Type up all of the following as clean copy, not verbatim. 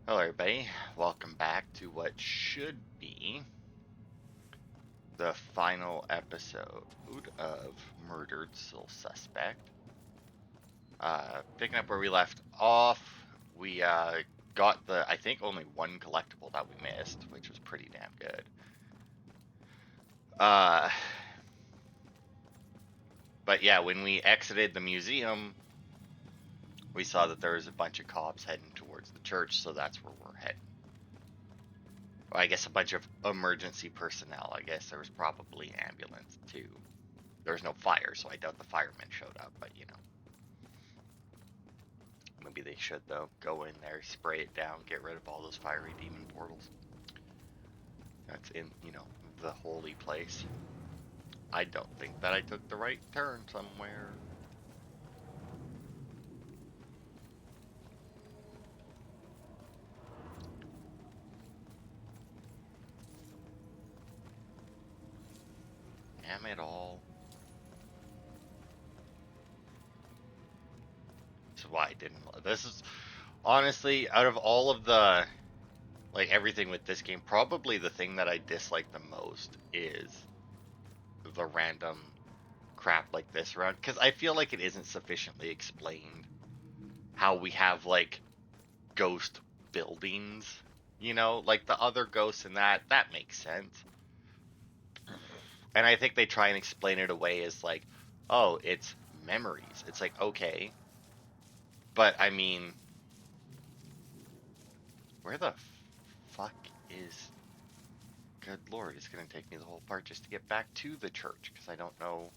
Hello, everybody. Welcome back to what should be the final episode of Murdered Soul Suspect. Picking up where we left off, we got I think, only one collectible that we missed, which was pretty damn good. But yeah, when we exited the museum, we saw that there was a bunch of cops heading towards the church, so that's where we're heading. Well, I guess a bunch of emergency personnel. I guess there was probably ambulance too. There was no fire, so I doubt the firemen showed up, but maybe they should though. Go in there, spray it down, get rid of all those fiery demon portals. That's in, the holy place. I don't think that I took the right turn somewhere. Damn it all. This is why I didn't. This is honestly, out of all of the, like, everything with this game, probably the thing that I dislike the most is the random crap like this around, because I feel like it isn't sufficiently explained how we have, like, ghost buildings, like the other ghosts in that makes sense. And I think they try and explain it away as like, oh, it's memories. It's like, okay, but I mean, where the fuck is, good lord, it's gonna take me the whole part just to get back to the church, because I don't know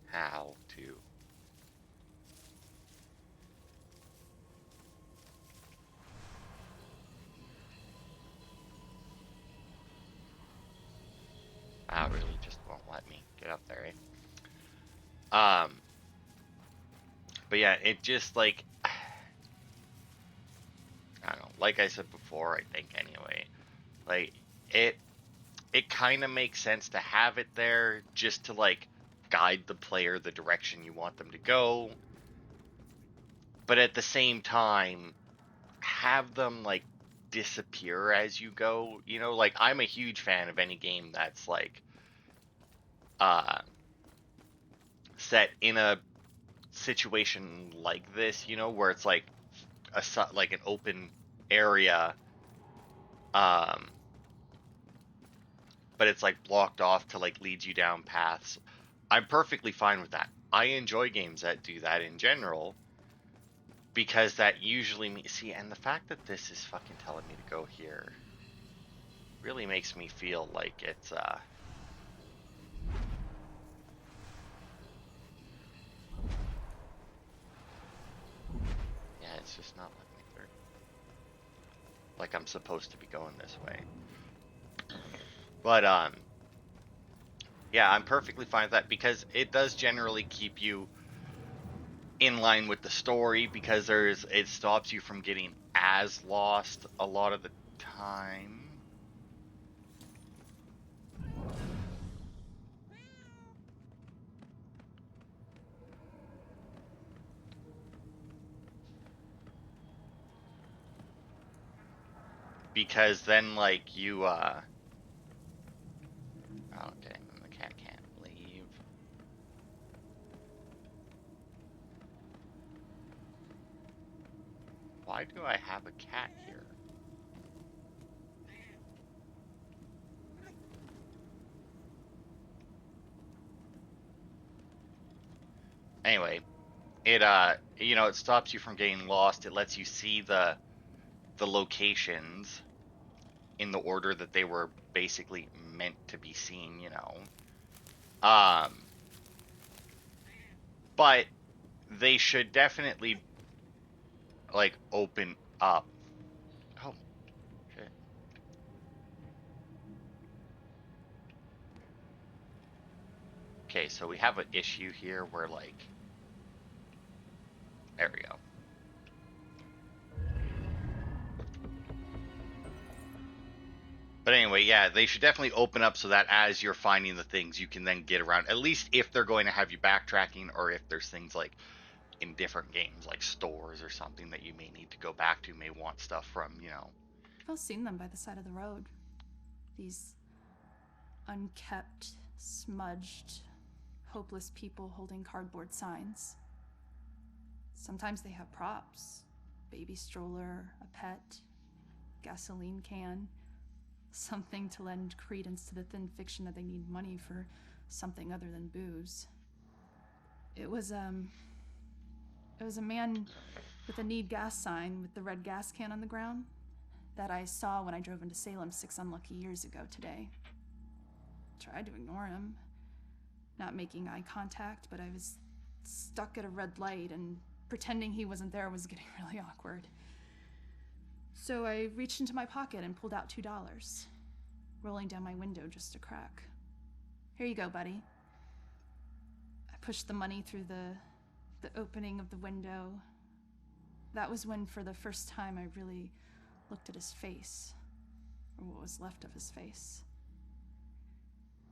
how to. Really just won't let me get up there, eh? But yeah, it just, like, I don't know, like I said before, I think anyway, like, it kind of makes sense to have it there just to, like, guide the player the direction you want them to go, but at the same time have them, like, disappear as you go. Like, I'm a huge fan of any game that's like uh set in a situation like this, where it's like like an open area, um but it's like blocked off to, like, lead you down paths. I'm perfectly fine with that. I enjoy games that do that in general, because that usually see, and the fact that this is fucking telling me to go here really makes me feel like it's yeah, it's just not letting me through. Like I'm supposed to be going this way. But yeah, I'm perfectly fine with that, because it does generally keep you in line with the story, because it stops you from getting as lost a lot of the time. Because then, like, you okay, the cat can't leave. Why do I have a cat here? Anyway, it it stops you from getting lost. It lets you see the locations in the order that they were basically meant to be seen, but they should definitely, like, open up. Oh shit. Okay, so we have an issue here where, like, there we go. But anyway, yeah, they should definitely open up so that as you're finding the things, you can then get around. At least if they're going to have you backtracking, or if there's things like in different games, like stores or something that you may need to go back to, may want stuff from, you know. I've all seen them by the side of the road. These unkept, smudged, hopeless people holding cardboard signs. Sometimes they have props: baby stroller, a pet, gasoline can, something to lend credence to the thin fiction that they need money for something other than booze. It was a man with a need gas sign with the red gas can on the ground that I saw when I drove into Salem 6 unlucky years ago today. Tried to ignore him, not making eye contact, but I was stuck at a red light, and pretending he wasn't there was getting really awkward. So I reached into my pocket and pulled out $2, rolling down my window just a crack. Here you go, buddy. I pushed the money through the opening of the window. That was when, for the first time, I really looked at his face, or what was left of his face.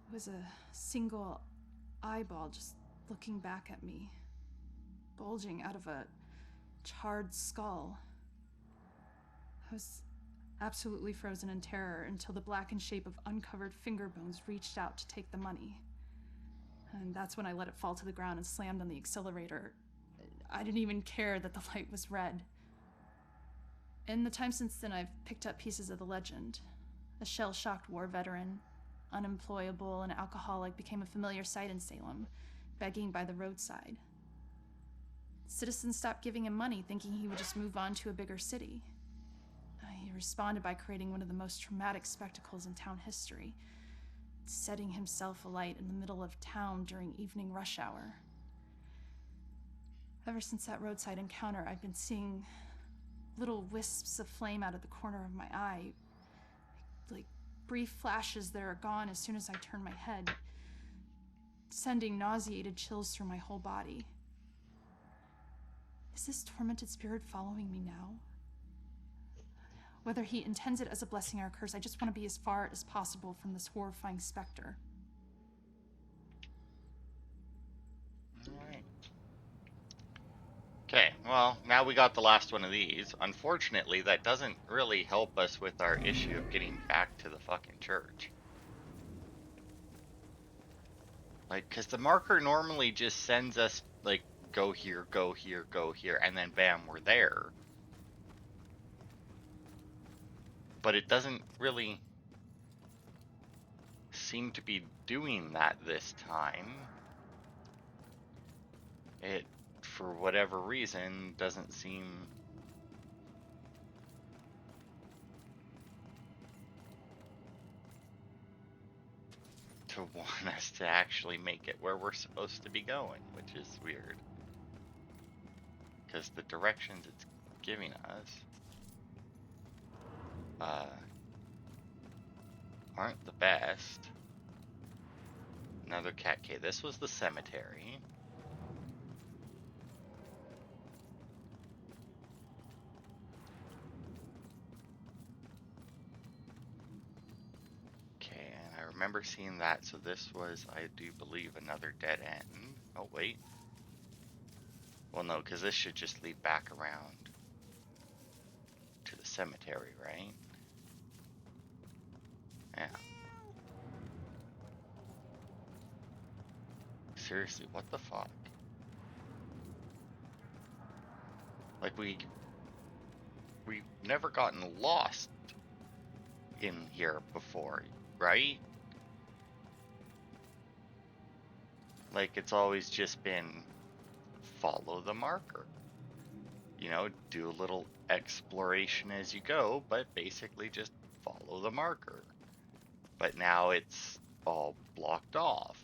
It was a single eyeball just looking back at me, bulging out of a charred skull. I was absolutely frozen in terror until the blackened shape of uncovered finger bones reached out to take the money. And that's when I let it fall to the ground and slammed on the accelerator. I didn't even care that the light was red. In the time since then, I've picked up pieces of the legend. A shell-shocked war veteran, unemployable and alcoholic, became a familiar sight in Salem, begging by the roadside. Citizens stopped giving him money, thinking he would just move on to a bigger city. He responded by creating one of the most traumatic spectacles in town history, setting himself alight in the middle of town during evening rush hour. Ever since that roadside encounter, I've been seeing little wisps of flame out of the corner of my eye, like brief flashes that are gone as soon as I turn my head, sending nauseated chills through my whole body. Is this tormented spirit following me now? Whether he intends it as a blessing or a curse, I just want to be as far as possible from this horrifying specter. Alright. Okay, well, now we got the last one of these. Unfortunately, that doesn't really help us with our issue of getting back to the fucking church. Like, because the marker normally just sends us, like, go here, go here, go here, and then bam, we're there. But it doesn't really seem to be doing that this time. It, for whatever reason, doesn't seem to want us to actually make it where we're supposed to be going, which is weird. Because the directions it's giving us aren't the best. Another cat cave. This was the cemetery. Okay, and I remember seeing that, so this was, I do believe, another dead end. Oh, wait. Well, no, because this should just lead back around to the cemetery, right? Yeah. Seriously, what the fuck? Like, we've never gotten lost in here before, right? Like, it's always just been follow the marker. You know, do a little exploration as you go, but basically just follow the marker. But now it's all blocked off.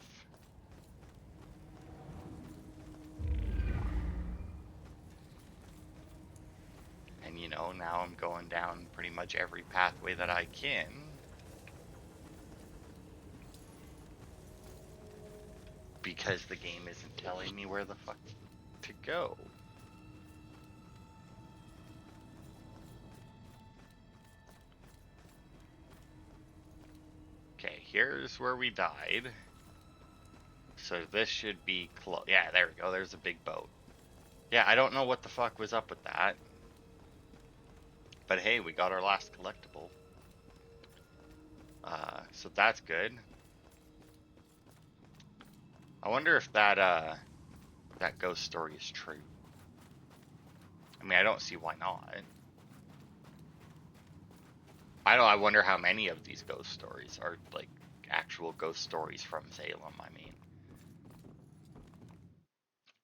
And you know, now I'm going down pretty much every pathway that I can. Because the game isn't telling me where the fuck to go. Okay, here's where we died. So this should be close. Yeah, there we go. There's a big boat. Yeah, I don't know what the fuck was up with that. But hey, we got our last collectible. So that's good. I wonder if that ghost story is true. I mean, I don't see why not. I wonder how many of these ghost stories are like actual ghost stories from Salem. I mean,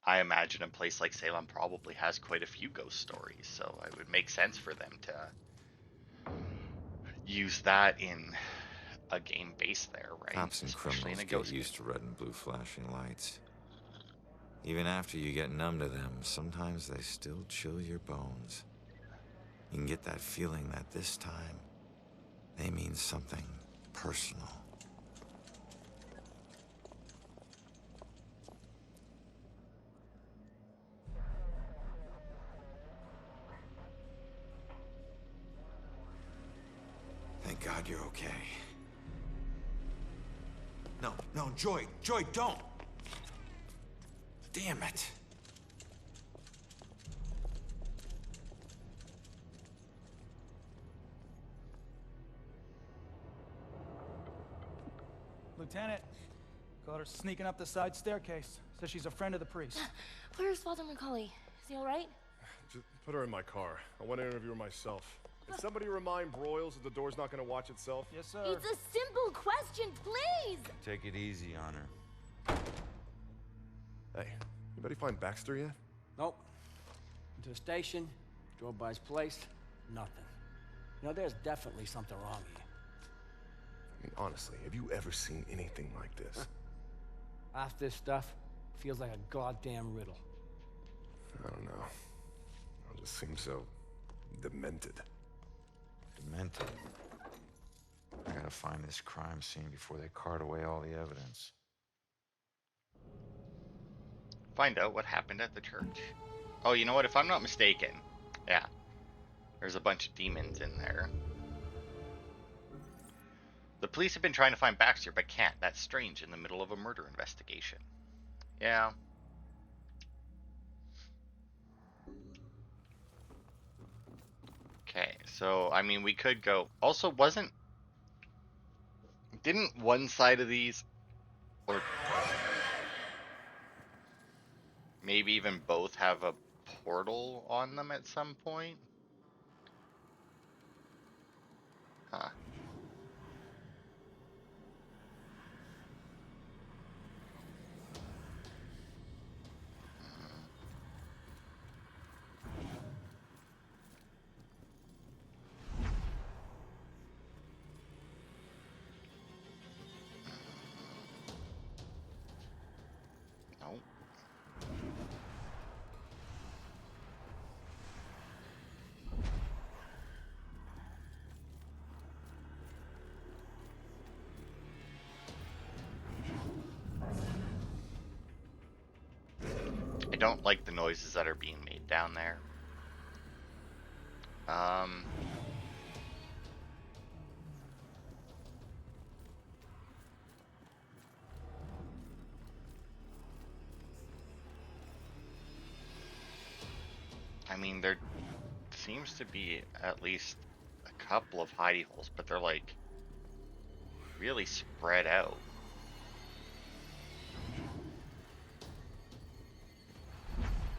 I imagine a place like Salem probably has quite a few ghost stories, so it would make sense for them to use that in a game based there, right? Cops and Especially in criminals a get ghost game. used to red and blue flashing lights. Even after you get numb to them, sometimes they still chill your bones. You can get that feeling that this time, they mean something personal. Thank God you're okay. No, Joy, don't! Damn it! Lieutenant, caught her sneaking up the side staircase. Says she's a friend of the priest. Where's Father Macaulay? Is he all right? Just put her in my car. I want to interview her myself. Can somebody remind Broyles that the door's not going to watch itself? Yes, sir. It's a simple question, please! Take it easy on her. Hey, anybody find Baxter yet? Nope. Went to the station, drove by his place, nothing. You know, there's definitely something wrong here. I mean, honestly, have you ever seen anything like this? Half this stuff feels like a goddamn riddle. I don't know. It just seems so demented. Demented. I gotta find this crime scene before they cart away all the evidence. Find out what happened at the church. Oh, you know what? If I'm not mistaken, yeah, there's a bunch of demons in there. The police have been trying to find Baxter, but can't. That's strange in the middle of a murder investigation. Yeah. Okay, so, I mean, we could go... Also, didn't one side of these... Or... Maybe even both have a portal on them at some point? Huh. Nope. I don't like the noises that are being made down there. I mean, there seems to be at least a couple of hidey holes, but they're like really spread out.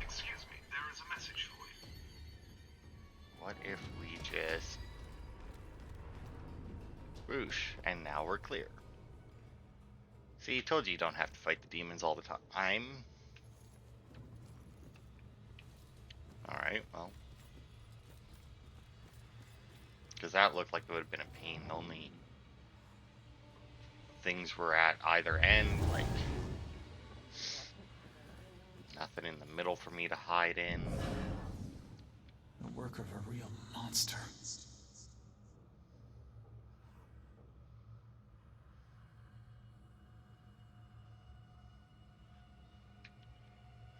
Excuse me, there is a message for you. What if we just whoosh, and now we're clear. See, told you you don't have to fight the demons all the time. Alright, well. Because that looked like it would have been a pain. Only things were at either end, like nothing in the middle for me to hide in. The work of a real monster.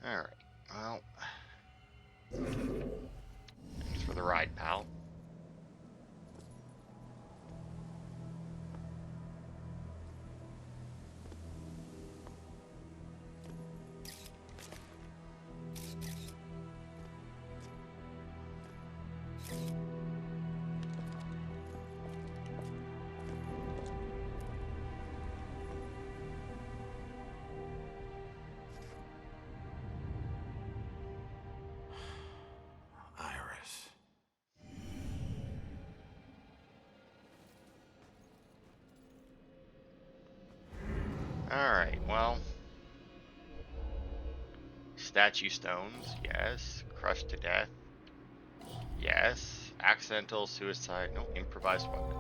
Alright, well. Thanks for the ride, pal. statue stones, yes. Crushed to death, yes. Accidental suicide, no. Improvised weapon.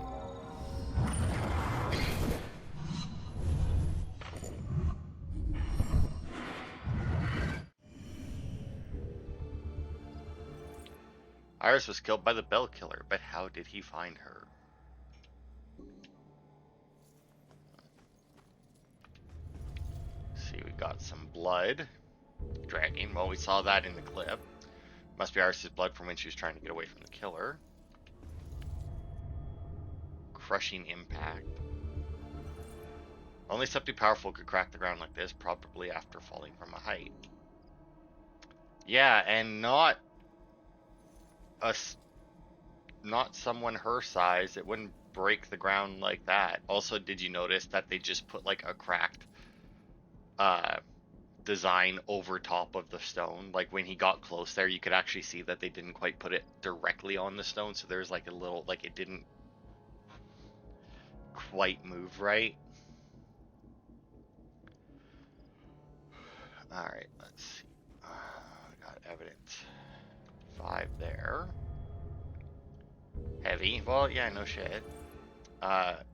Iris was killed by the Bell Killer, but how did he find her? See, we got some blood. Dragging, well, we saw that in the clip. Must be Iris's blood from when she was trying to get away from the killer. Crushing impact. Only something powerful could crack the ground like this, probably after falling from a height. Yeah, and not someone her size. It wouldn't break the ground like that. Also, did you notice that they just put like a cracked design over top of the stone? Like when he got close there, you could actually see that they didn't quite put it directly on the stone, so there's like a little, like it didn't quite move right. Alright, let's see. We got evidence. 5 there. Heavy. Well, yeah, no shit.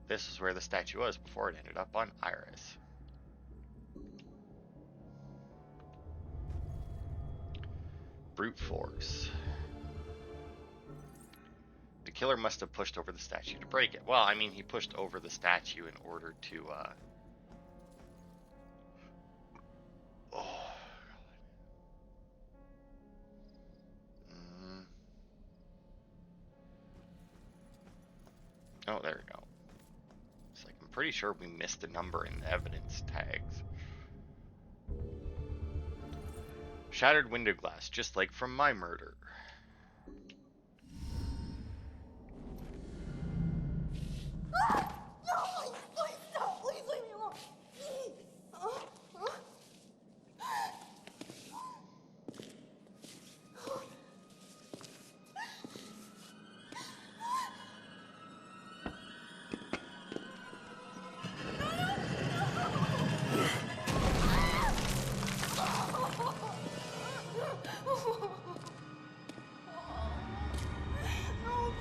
This is where the statue was before it ended up on Iris. Brute force. The killer must have pushed over the statue to break it. Well, I mean, he pushed over the statue in order to, Oh, there we go. It's like, I'm pretty sure we missed a number in the evidence tags. Shattered window glass, just like from my murder. No, please stop. Please leave me alone. No,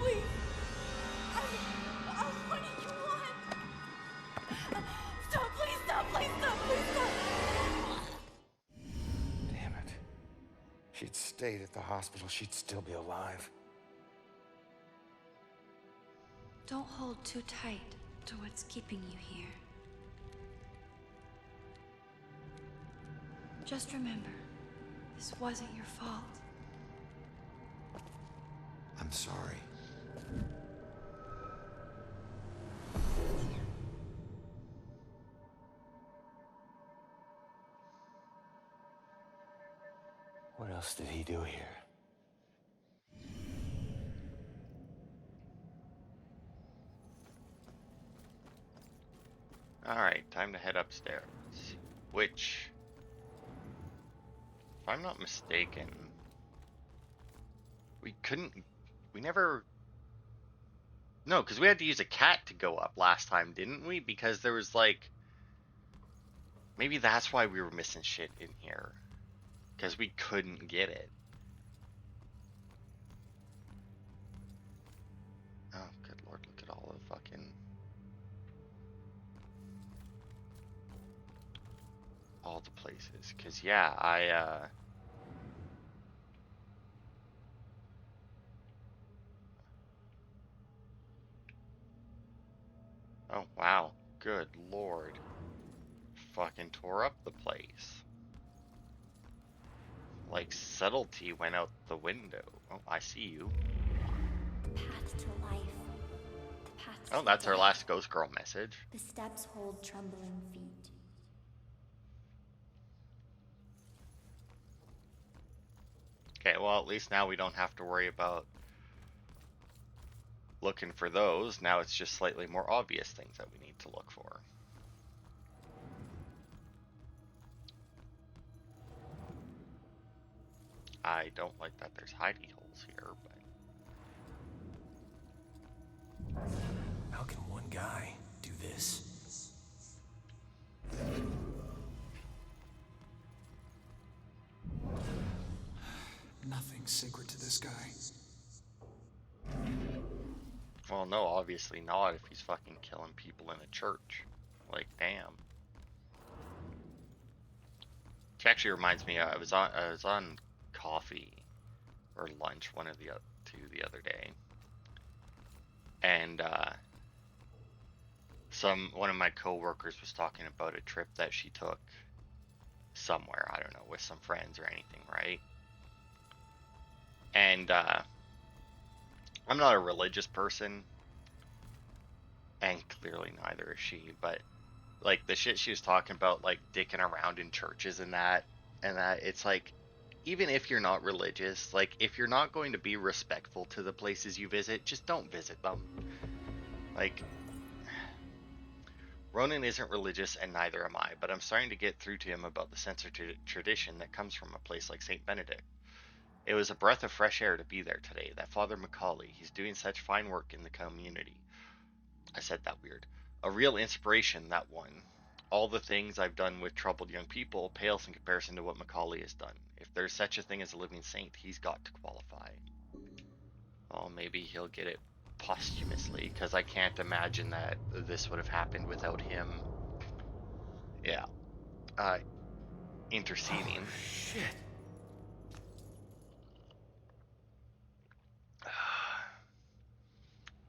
please. What do you want? Stop, please stop, please stop, please stop. Damn it. If she'd stayed at the hospital, she'd still be alive. Don't hold too tight to what's keeping you here. Just remember, this wasn't your fault. I'm sorry. What else did he do here? Alright, time to head upstairs. Which, if I'm not mistaken, we never... No, because we had to use a cat to go up last time, didn't we? Because there was like... Maybe that's why we were missing shit in here. Because we couldn't get it. Oh, good lord, look at all the fucking... all the places. Because, yeah, Oh, wow. Good lord. Fucking tore up the place. Like, subtlety went out the window. Oh, I see you. Path to life. The path Oh, to that's our death. last Ghost Girl message. The steps hold trembling feet. Okay, well, at least now we don't have to worry about looking for those. Now it's just slightly more obvious things that we need to look for. I don't like that there's hidey holes here, but... How can one guy do this? fucking sacred to this guy. Well, no, obviously not if he's fucking killing people in a church. Like, damn. Which actually reminds me, I was on coffee or lunch, one of the two the other day, and one of my coworkers was talking about a trip that she took somewhere, I don't know, with some friends or anything, right? And I'm not a religious person, and clearly neither is she, but like the shit she was talking about, like dicking around in churches and that, it's like, even if you're not religious, like if you're not going to be respectful to the places you visit, just don't visit them. Like, Ronan isn't religious and neither am I, but I'm starting to get through to him about the sense of tradition that comes from a place like St. Benedict. It was a breath of fresh air to be there today. That Father Macaulay, he's doing such fine work in the community. I said that weird. A real inspiration, that one. All the things I've done with troubled young people pales in comparison to what Macaulay has done. If there's such a thing as a living saint, he's got to qualify. Well, maybe he'll get it posthumously, because I can't imagine that this would have happened without him. Yeah. Interceding. Oh, shit.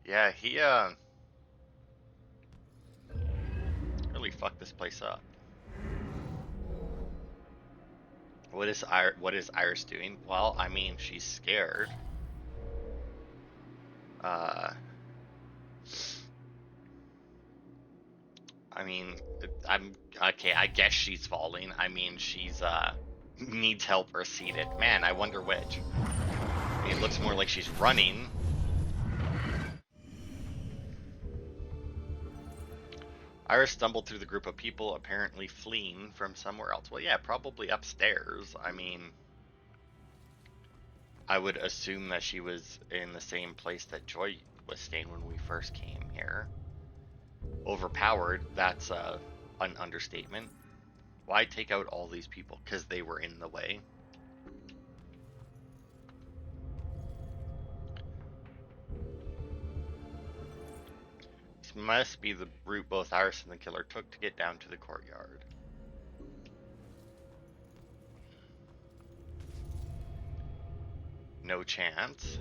Yeah, he really fucked this place up. What is Iris doing? Well, I mean, she's scared. I mean, I'm okay. I guess she's falling. I mean, she's needs help or seated. Man, I wonder which. I mean, it looks more like she's running. Iris stumbled through the group of people, apparently fleeing from somewhere else. Well, yeah, probably upstairs. I mean, I would assume that she was in the same place that Joy was staying when we first came here. Overpowered, that's an understatement. Why take out all these people? Because they were in the way. This must be the route both Iris and the killer took to get down to the courtyard. No chance.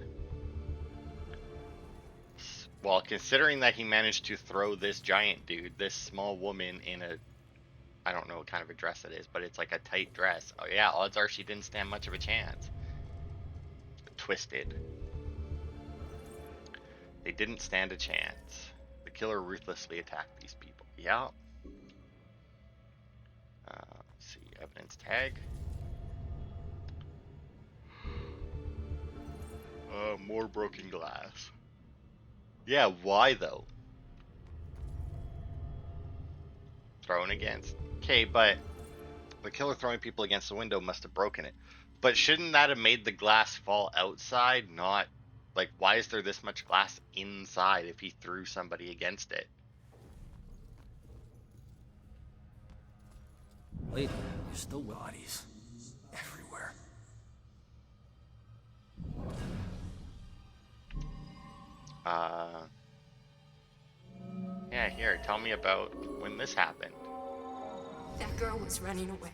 Well, considering that he managed to throw this giant dude, this small woman in a, I don't know what kind of a dress it is, but it's like a tight dress. Oh yeah, odds are she didn't stand much of a chance. Twisted. They didn't stand a chance. The killer ruthlessly attacked these people. Yeah. Let's see, evidence tag. More broken glass. Yeah, why though? Thrown against. Okay, but the killer throwing people against the window must have broken it. But shouldn't that have made the glass fall outside? Not, like, why is there this much glass inside if he threw somebody against it? Lady, there's still bodies everywhere. Yeah, here, tell me about when this happened. That girl was running away.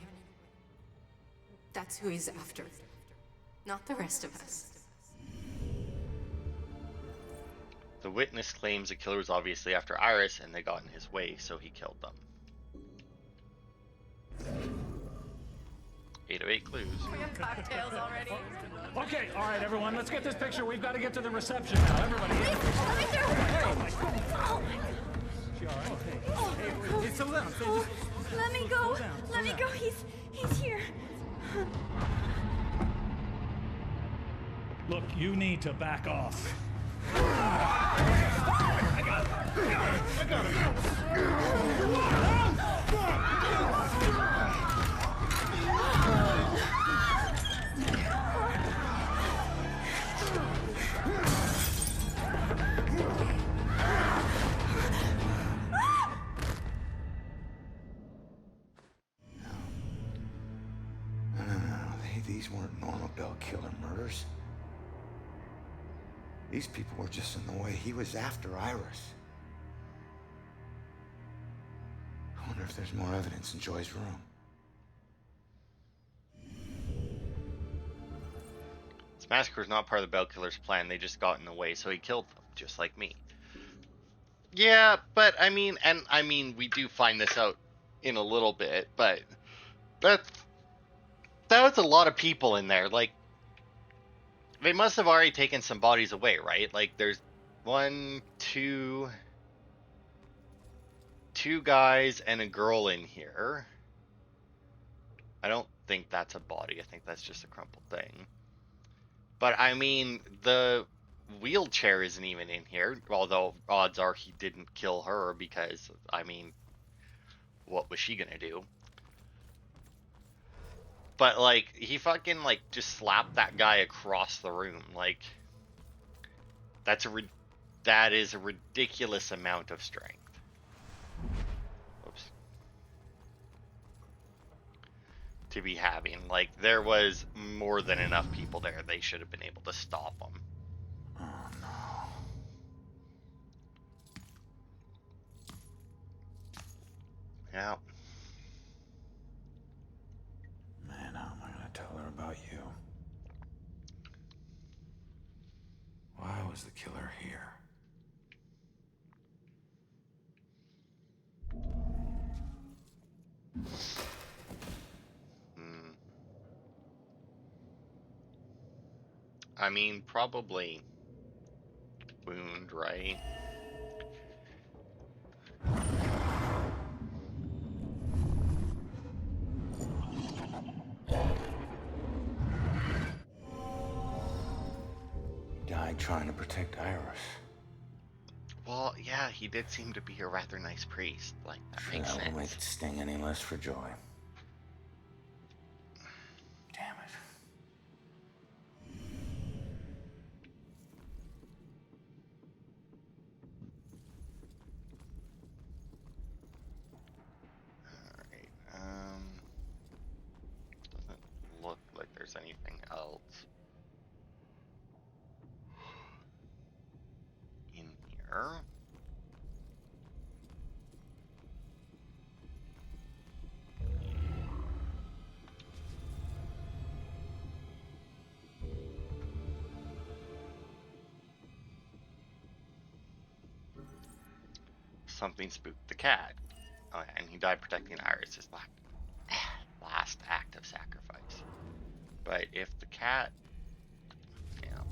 That's who he's after. Not the rest of us. The witness claims the killer was obviously after Iris and they got in his way, so he killed them. 8 of 8 clues. We have cocktails already. Okay, all right, everyone, let's get this picture. We've got to get to the reception now. Everybody. Let me through. Oh my God. Oh my God. She all right? Oh, Hey, settle down. oh, let me go. Slow down, Let me slow go. down. He's here. Look, you need to back off. No, these weren't normal Bell Killer murders. orders. These people were just in the way. He was after Iris. I wonder if there's more evidence in Joy's room. This massacre is not part of the Bell Killer's plan. They just got in the way, so he killed them, just like me. Yeah, but I mean, we do find this out in a little bit, but that was a lot of people in there. Like, they must have already taken some bodies away, right? Like, there's two guys and a girl in here. I don't think that's a body. I think that's just a crumpled thing. But I mean, the wheelchair isn't even in here, although odds are he didn't kill her because, I mean, what was she gonna do? But, like, he fucking, like, just slapped that guy across the room. Like, that is a ridiculous amount of strength. Oops. To be having. Like, there was more than enough people there. They should have been able to stop him. Oh, no. Yeah. Man, how am I gonna tell her about you? Why was the killer here? I mean, probably wound, right? Died trying to protect Iris. Well, yeah, he did seem to be a rather nice priest. Like, that Sure, makes that sense. won't make it sting any less for Joy. Damn it. Alright, doesn't look like there's anything else in here. Something spooked the cat. Oh, and he died protecting Iris, his last act of sacrifice. But if the cat... Yeah.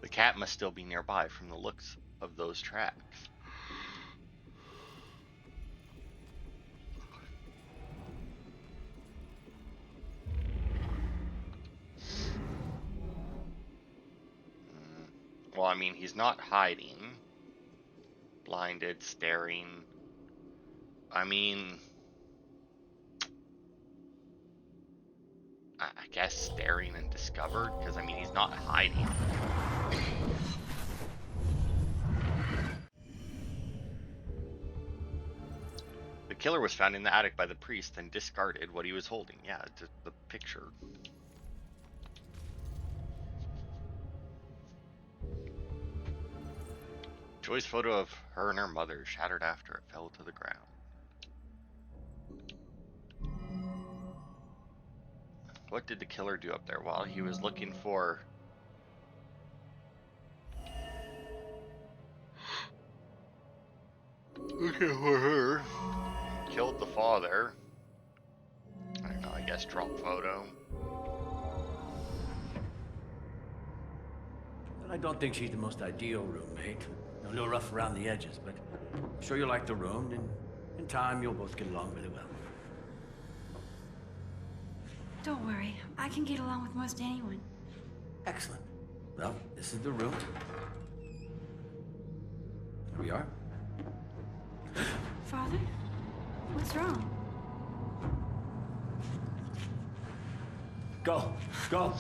The cat must still be nearby from the looks of those tracks. Well, I mean, he's not hiding. Blinded, staring. I mean... I guess staring and discovered, because, I mean, he's not hiding. The killer was found in the attic by the priest and discarded what he was holding. Yeah, just the picture. Joy's photo of her and her mother shattered after it fell to the ground. What did the killer do up there while he was looking for... Looking for her. Killed the father. I don't know, I guess drop photo. But I don't think she's the most ideal roommate. A little rough around the edges, but I'm sure you'll like the room, and in time you'll both get along really well. Don't worry, I can get along with most anyone. Excellent. Well, this is the room. Here we are. Father? What's wrong? Go. Go.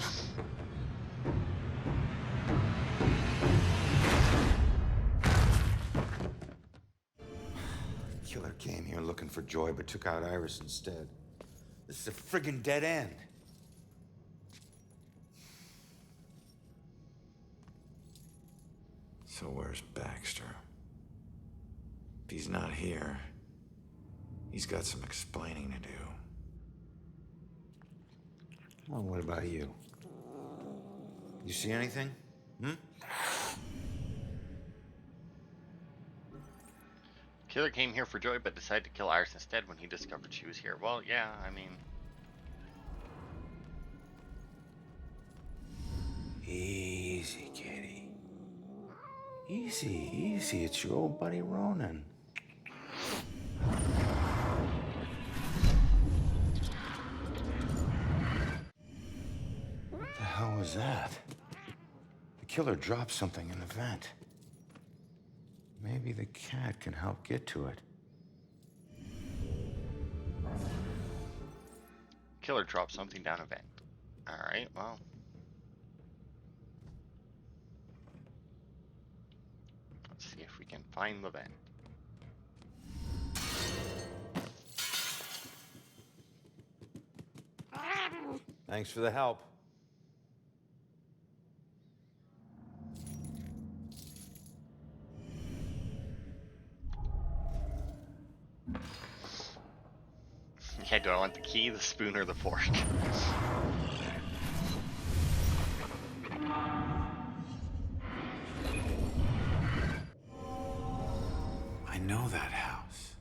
Killer came here looking for Joy, but took out Iris instead. This is a friggin' dead end. So where's Baxter? If he's not here, he's got some explaining to do. Well, what about you? You see anything? Killer came here for Joy, but decided to kill Iris instead when he discovered she was here. Well, yeah, I mean... Easy, kitty. Easy, easy. It's your old buddy Ronan. What the hell was that? The killer dropped something in the vent. Maybe the cat can help get to it. Killer dropped something down a vent. Alright, well... let's see if we can find the vent. Thanks for the help. Yeah, do I want the key, the spoon, or the fork? I know that house.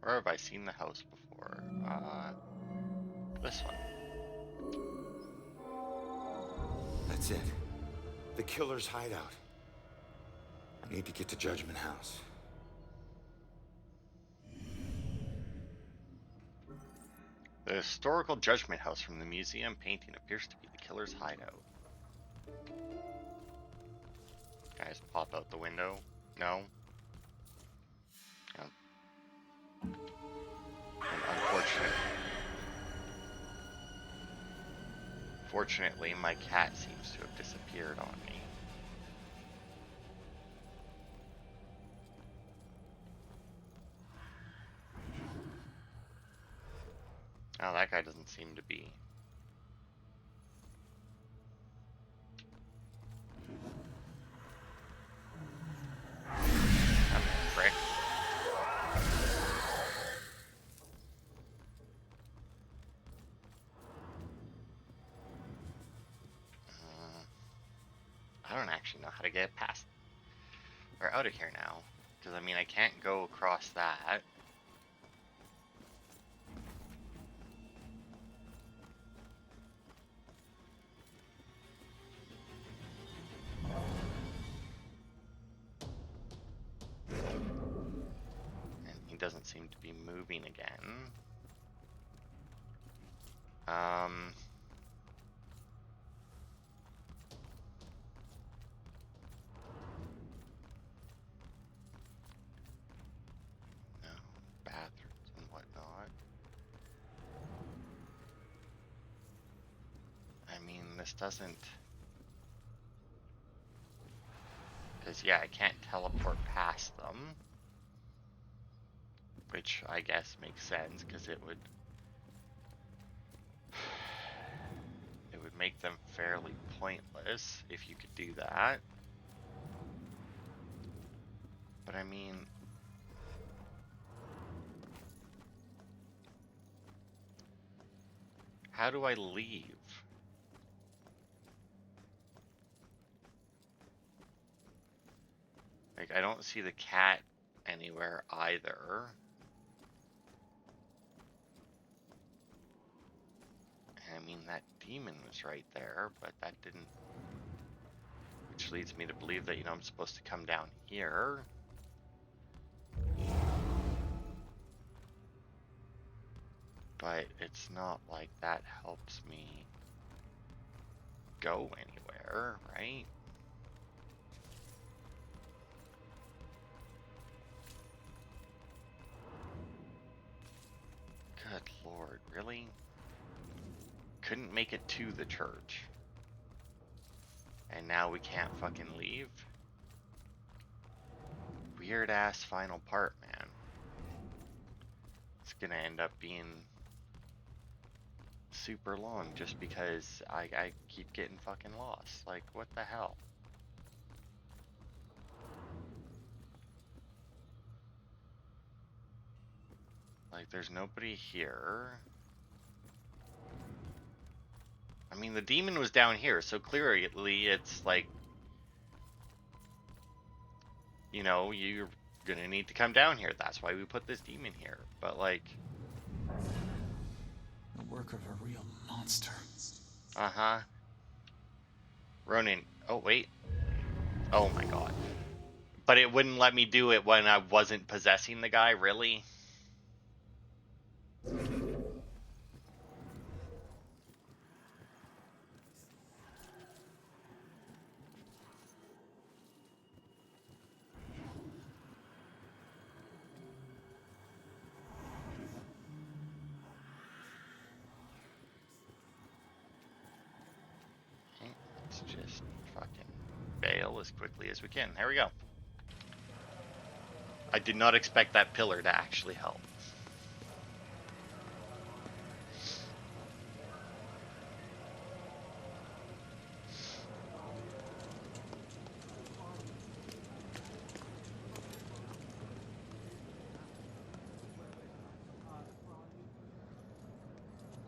Where have I seen the house before? This one. That's it. The killer's hideout. I need to get to Judgment House. The historical Judgment House from the museum painting appears to be the killer's hideout. Guys, pop out the window. No. Fortunately, my cat seems to have disappeared on me. Oh, that guy doesn't seem to be. Frick. I don't actually know how to get past or out of here now, because I mean I can't go across that. And he doesn't seem to be moving again. Bathrooms and whatnot. I mean, this doesn't... because, yeah, I can't teleport past them. Which I guess makes sense, because it would... it would make them fairly pointless if you could do that. But I mean... how do I leave? Like, I don't see the cat anywhere either. I mean, that demon was right there, but that didn't... which leads me to believe that, you know, I'm supposed to come down here. But it's not like that helps me go anywhere, right? Good Lord, really? Couldn't make it to the church. And now we can't fucking leave? Weird ass final part, man. gonna end up being super long just because I keep getting fucking lost. Like, what the hell? Like, there's nobody here. I mean, the demon was down here, so clearly it's like, you know, you're gonna need to come down here. That's why we put this demon here. But like, The work of a real monster. uh-huh. Ronan, oh wait. Oh my god. But it wouldn't let me do it when I wasn't possessing the guy, really? Let's just fucking bail as quickly as we can. There we go. I did not expect that pillar to actually help.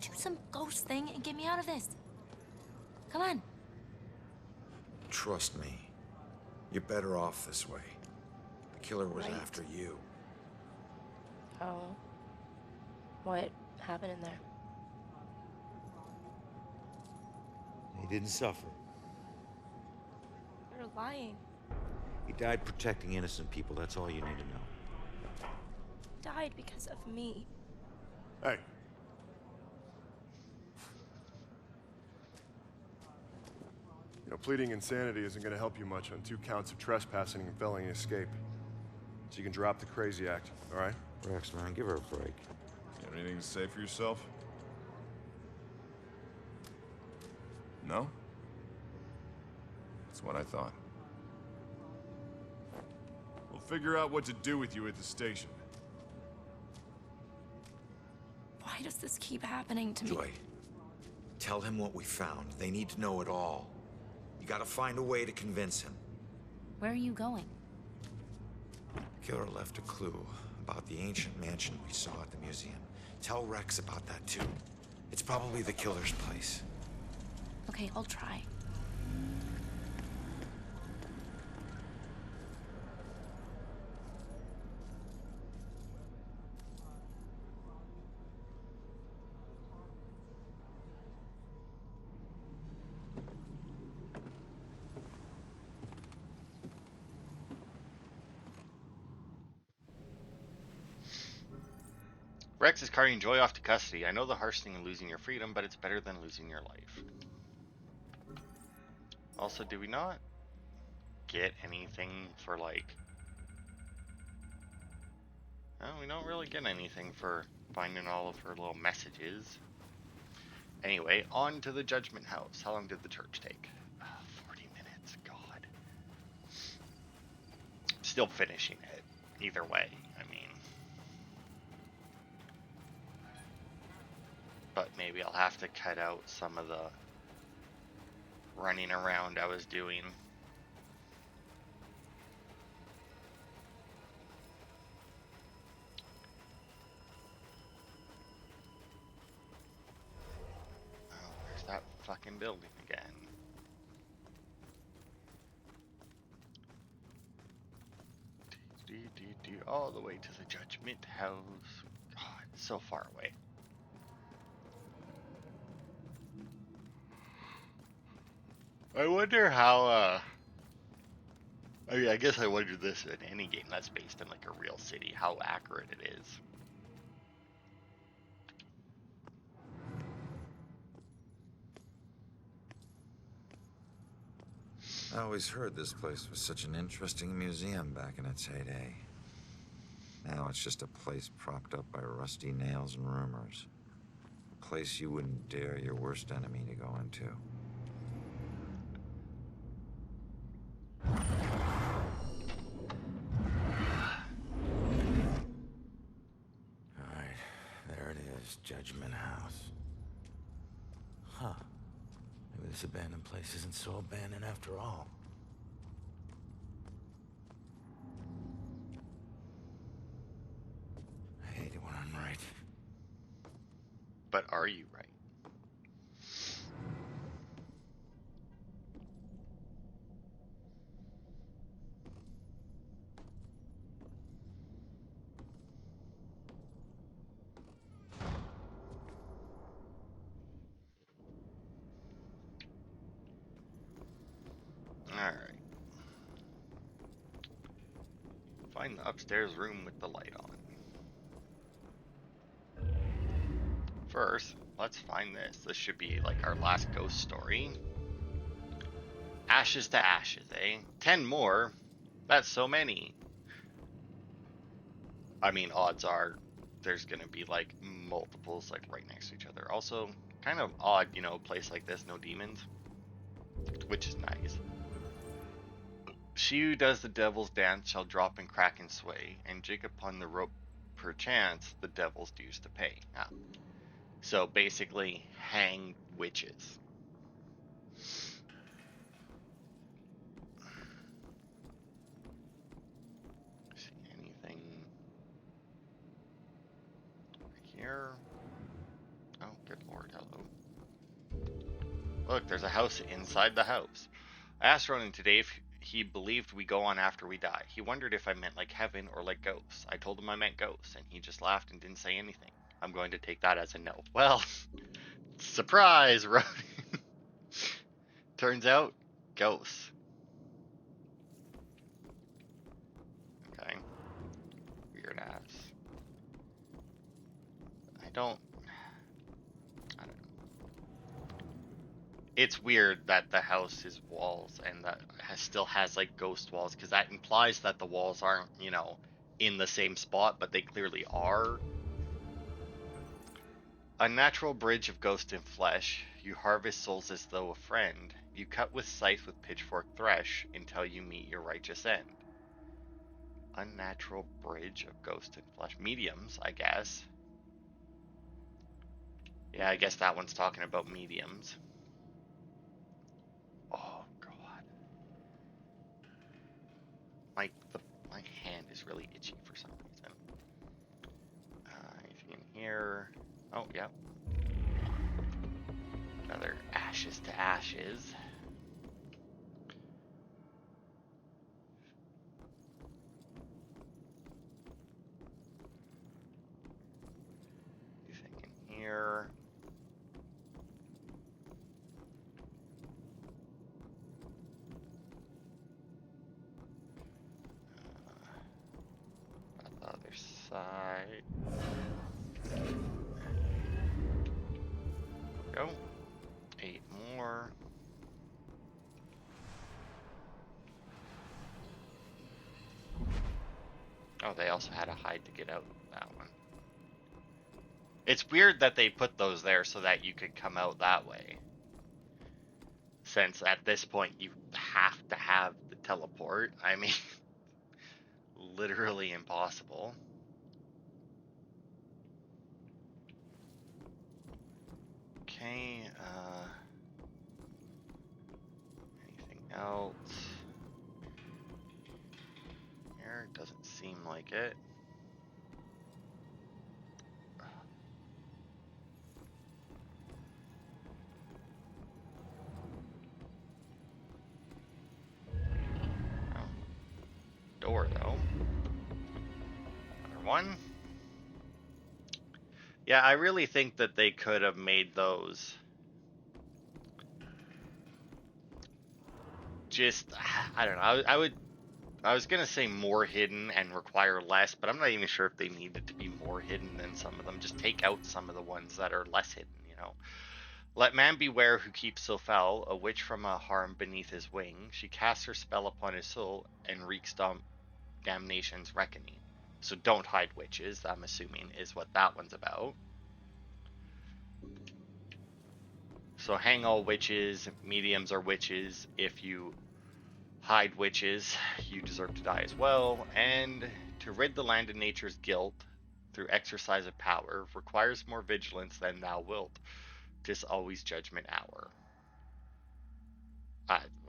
Do some ghost thing and get me out of this. Come on. Trust me. You're better off this way. The killer was Right. after you. Oh. What happened in there? He didn't suffer. You're lying. He died protecting innocent people. That's all you need to know. Died because of me. Hey. You know, pleading insanity isn't going to help you much on 2 counts of trespassing and felony escape. So you can drop the crazy act, all right? Rex, man, give her a break. You have anything to say for yourself? No? That's what I thought. We'll figure out what to do with you at the station. Why does this keep happening to me? Joy, tell him what we found. They need to know it all. You gotta find a way to convince him. Where are you going? Killer left a clue about the ancient mansion we saw at the museum. Tell Rex about that too. It's probably the killer's place. Okay, I'll try. Rex is carting Joy off to custody. I know the harsh thing of losing your freedom, but it's better than losing your life. Also, do we not get anything for, like... No, we don't really get anything for finding all of her little messages. Anyway, on to the Judgment House. How long did the church take? 40 minutes, God. Still finishing it, either way. I mean... But maybe I'll have to cut out some of the running around I was doing. Oh, there's that fucking building again. All the way to the Judgment House. God, it's so far away. I wonder how, I mean, I guess I wonder this in any game that's based in, like, a real city, how accurate it is. I always heard this place was such an interesting museum back in its heyday. Now it's just a place propped up by rusty nails and rumors. A place you wouldn't dare your worst enemy to go into. All right, it is, Judgment House. Huh. Maybe this abandoned place isn't so abandoned after all. I hate it when I'm right. But are you right? Alright. Find the upstairs room with the light on. First, let's find this. This should be like our last ghost story. Ashes to ashes, eh? 10 more? That's so many. I mean, odds are there's gonna be like multiples like right next to each other. Also, kind of odd, you know, a place like this, no demons. Which is nice. She who does the devil's dance shall drop and crack and sway, and jig upon the rope perchance the devil's dues to pay. Ah. So basically, hang witches. See anything here? Oh, good lord, hello. Look, there's a house inside the house. I asked Ronan today if he believed we go on after we die. He wondered if I meant like heaven or like ghosts. I told him I meant ghosts, and he just laughed and didn't say anything. I'm going to take that as a no. Well, surprise, Ronan. Turns out, ghosts. Okay. Weird ass. I don't know. It's weird that the house is walls and that still has like ghost walls, because that implies that the walls aren't, you know, in the same spot, but they clearly are. Unnatural bridge of ghost and flesh, you harvest souls as though a friend. You cut with scythe with pitchfork thresh until you meet your righteous end. Unnatural bridge of ghost and flesh. Mediums, I guess. Yeah, I guess that one's talking about mediums. Oh god. My hand is really itchy for some reason. Anything in here? Oh, yeah. Another ashes to ashes. Anything in here? On the other side. Go. 8 more. Oh, they also had a hide to get out that one. It's weird that they put those there so that you could come out that way. Since at this point you have to have the teleport. I mean, literally impossible. Okay, anything else? Here, doesn't seem like it. Oh. Door, though. Another one. Yeah, I really think that they could have made those just, I don't know, I was gonna say more hidden and require less, but I'm not even sure if they needed to be more hidden than some of them. Just take out some of the ones that are less hidden, you know. Let man beware who keeps so foul, a witch from a harm beneath his wing. She casts her spell upon his soul and wreaks damnation's reckoning. So don't hide witches, I'm assuming, is what that one's about. So hang all witches, mediums are witches. If you hide witches, you deserve to die as well. And to rid the land of nature's guilt, through exercise of power, requires more vigilance than thou wilt. 'Tis always judgment hour.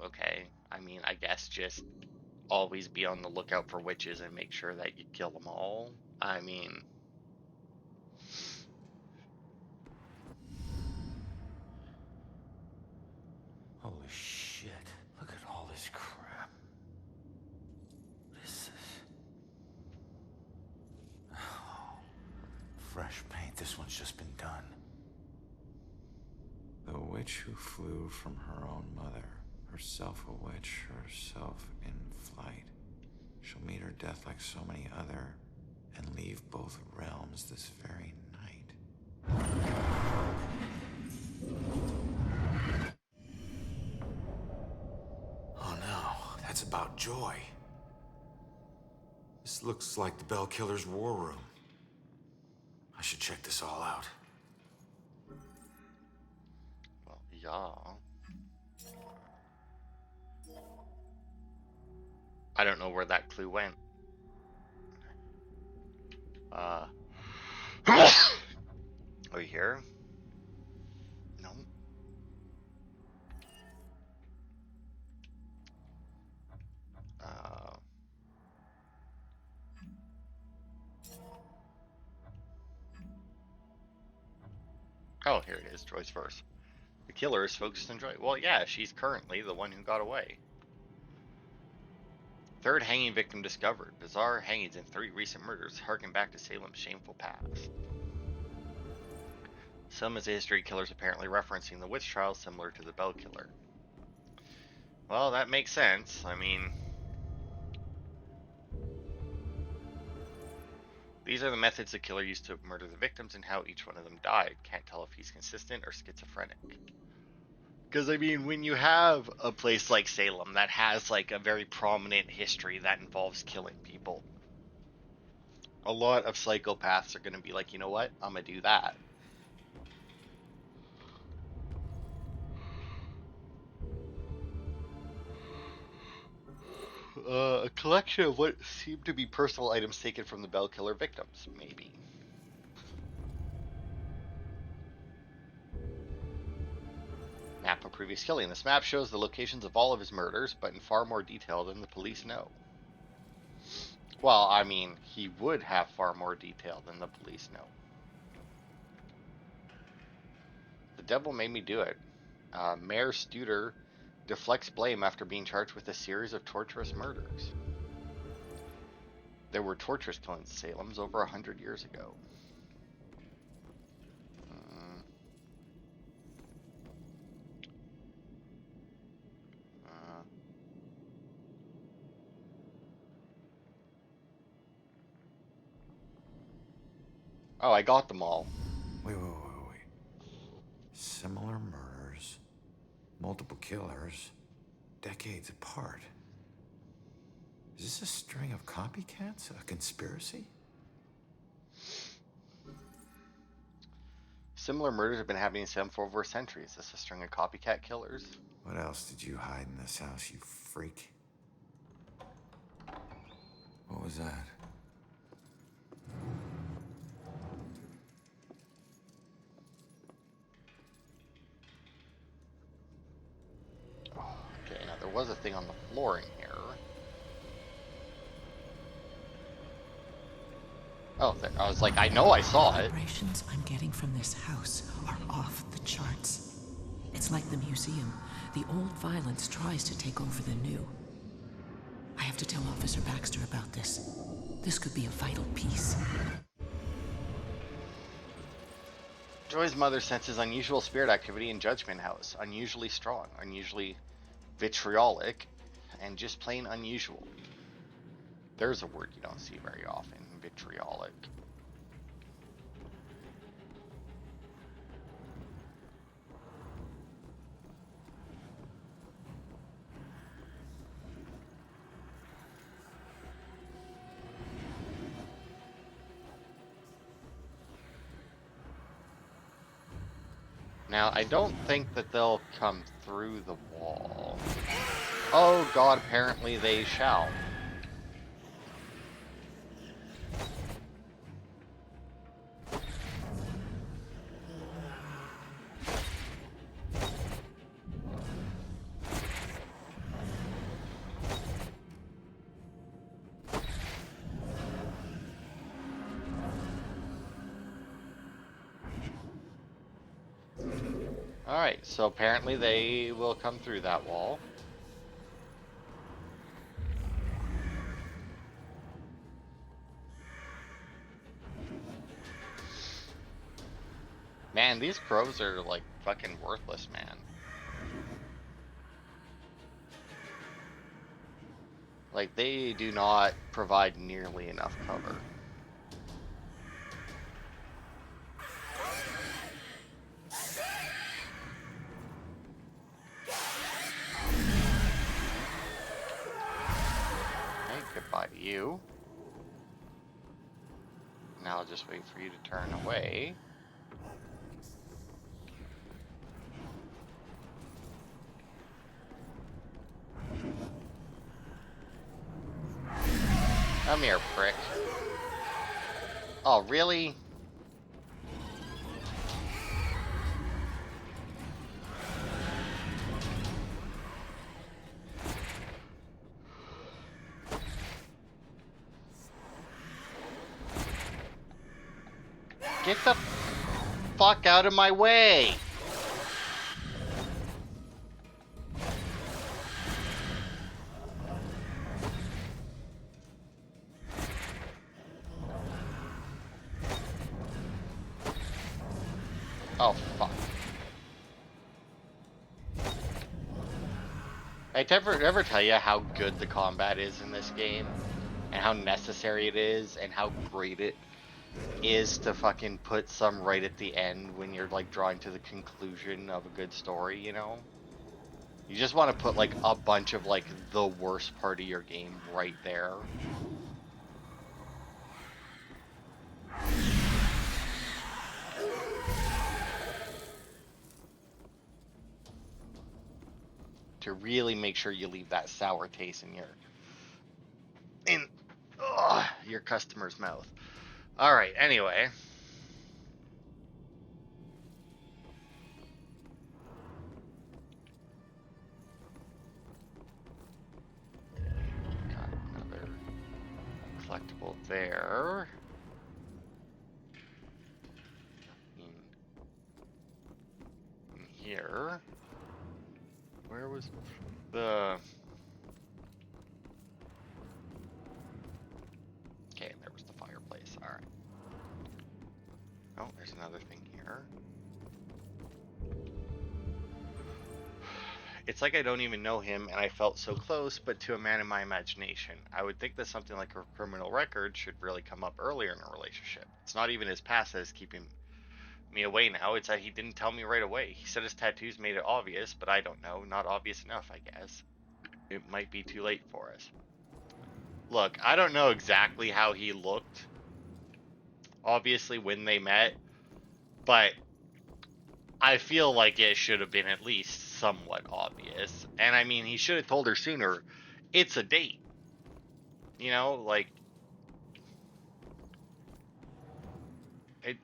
Okay. I mean, I guess just always be on the lookout for witches and make sure that you kill them all. I mean... Holy shit. Look at all this crap. What is this? Oh, fresh paint. This one's just been done. The witch who flew from her own mother, herself a witch, herself in flight. She'll meet her death like so many other, and leave both realms this very night. Oh no, that's about Joy. This looks like the Bell Killer's war room. I should check this all out. Well, yeah. I don't know where that clue went. Are you here? No. Oh, here it is. Joy's verse. The killer is focused on Joy. Well, yeah, she's currently the one who got away. Third hanging victim discovered. Bizarre hangings in 3 recent murders harken back to Salem's shameful past. Some is a history killers apparently referencing the witch trials similar to the Bell Killer. Well, that makes sense. I mean... These are the methods the killer used to murder the victims and how each one of them died. Can't tell if he's consistent or schizophrenic. Because, I mean, when you have a place like Salem that has, like, a very prominent history that involves killing people, a lot of psychopaths are going to be like, you know what, I'm going to do that. A collection of what seemed to be personal items taken from the Bell Killer victims, maybe. Map of previous killing. This map shows the locations of all of his murders, but in far more detail than the police know. Well, I mean, he would have far more detail than the police know. The devil made me do it. Mayor Studer deflects blame after being charged with a series of torturous murders. There were torturous killings in Salem over 100 years ago. Oh, I got them all. Wait. Similar murders, multiple killers, decades apart. Is this a string of copycats? A conspiracy? Similar murders have been happening in Salem for over a century. Is this a string of copycat killers? What else did you hide in this house, you freak? What was that? Okay, now there was a thing on the floor in here. Oh, there, I was like, I know I saw it. The vibrations I'm getting from this house are off the charts. It's like the museum. The old violence tries to take over the new. I have to tell Officer Baxter about this. This could be a vital piece. Joy's mother senses unusual spirit activity in Judgment House. Unusually strong, unusually vitriolic, and just plain unusual. There's a word you don't see very often, vitriolic. Now, I don't think that they'll come through the wall. Oh god, apparently they shall. Alright, so apparently they will come through that wall. Man, these crows are like fucking worthless, man. Like, they do not provide nearly enough cover. Okay, goodbye to you. Now I'll just wait for you to turn away. Come here, prick. Oh, really? Get the fuck out of my way! Oh, fuck. I ever tell you how good the combat is in this game? And how necessary it is, and how great it is to fucking put some right at the end when you're like drawing to the conclusion of a good story, you know? You just want to put like a bunch of like the worst part of your game right there. To really make sure you leave that sour taste in your customer's mouth. All right, anyway. Got another collectible there. In here. Where was the... Okay, there was the fireplace. Alright. Oh, there's another thing here. It's like I don't even know him, and I felt so close, but to a man in my imagination. I would think that something like a criminal record should really come up earlier in a relationship. It's not even his past that is keeping me away now. It's that he didn't tell me right away. He said his tattoos made it obvious, but I don't know. Not obvious enough, I guess. It might be too late for us. Look, I don't know exactly how he looked, obviously, when they met, but I feel like it should have been at least somewhat obvious. And I mean, he should have told her sooner. It's a date. You know, like,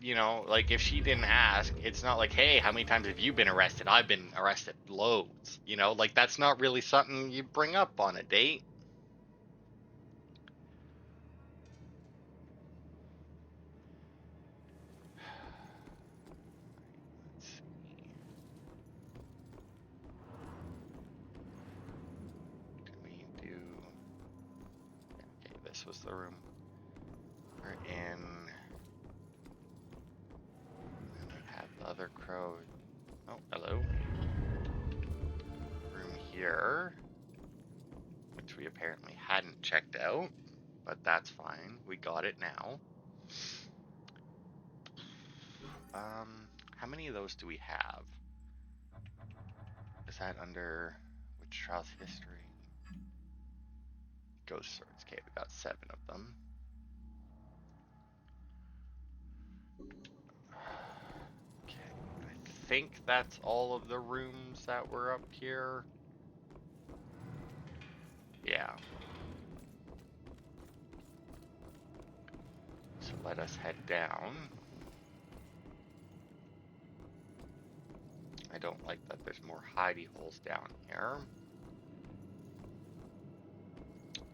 you know, like if she didn't ask, it's not like, hey, how many times have you been arrested? I've been arrested loads. You know, like that's not really something you bring up on a date. Let's see. Did we do... Okay, this was the room we're in. Other crow. Oh, hello. Room here, which we apparently hadn't checked out, but that's fine. We got it now. How many of those do we have? Is that under which trials history? Ghost swords. Okay, we got 7 of them. I think that's all of the rooms that were up here. Yeah. So let us head down. I don't like that there's more hidey holes down here.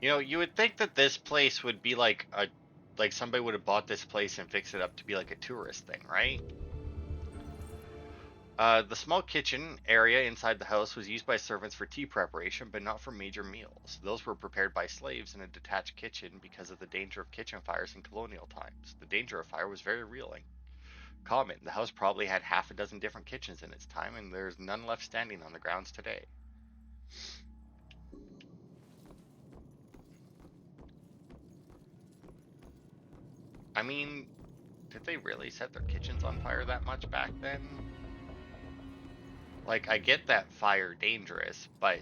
You know, you would think that this place would be like somebody would have bought this place and fixed it up to be like a tourist thing, right? The small kitchen area inside the house was used by servants for tea preparation, but not for major meals. Those were prepared by slaves in a detached kitchen because of the danger of kitchen fires in colonial times. The danger of fire was very real and common. The house probably had half a dozen different kitchens in its time, and there's none left standing on the grounds today. I mean, did they really set their kitchens on fire that much back then? Like, I get that fire dangerous, but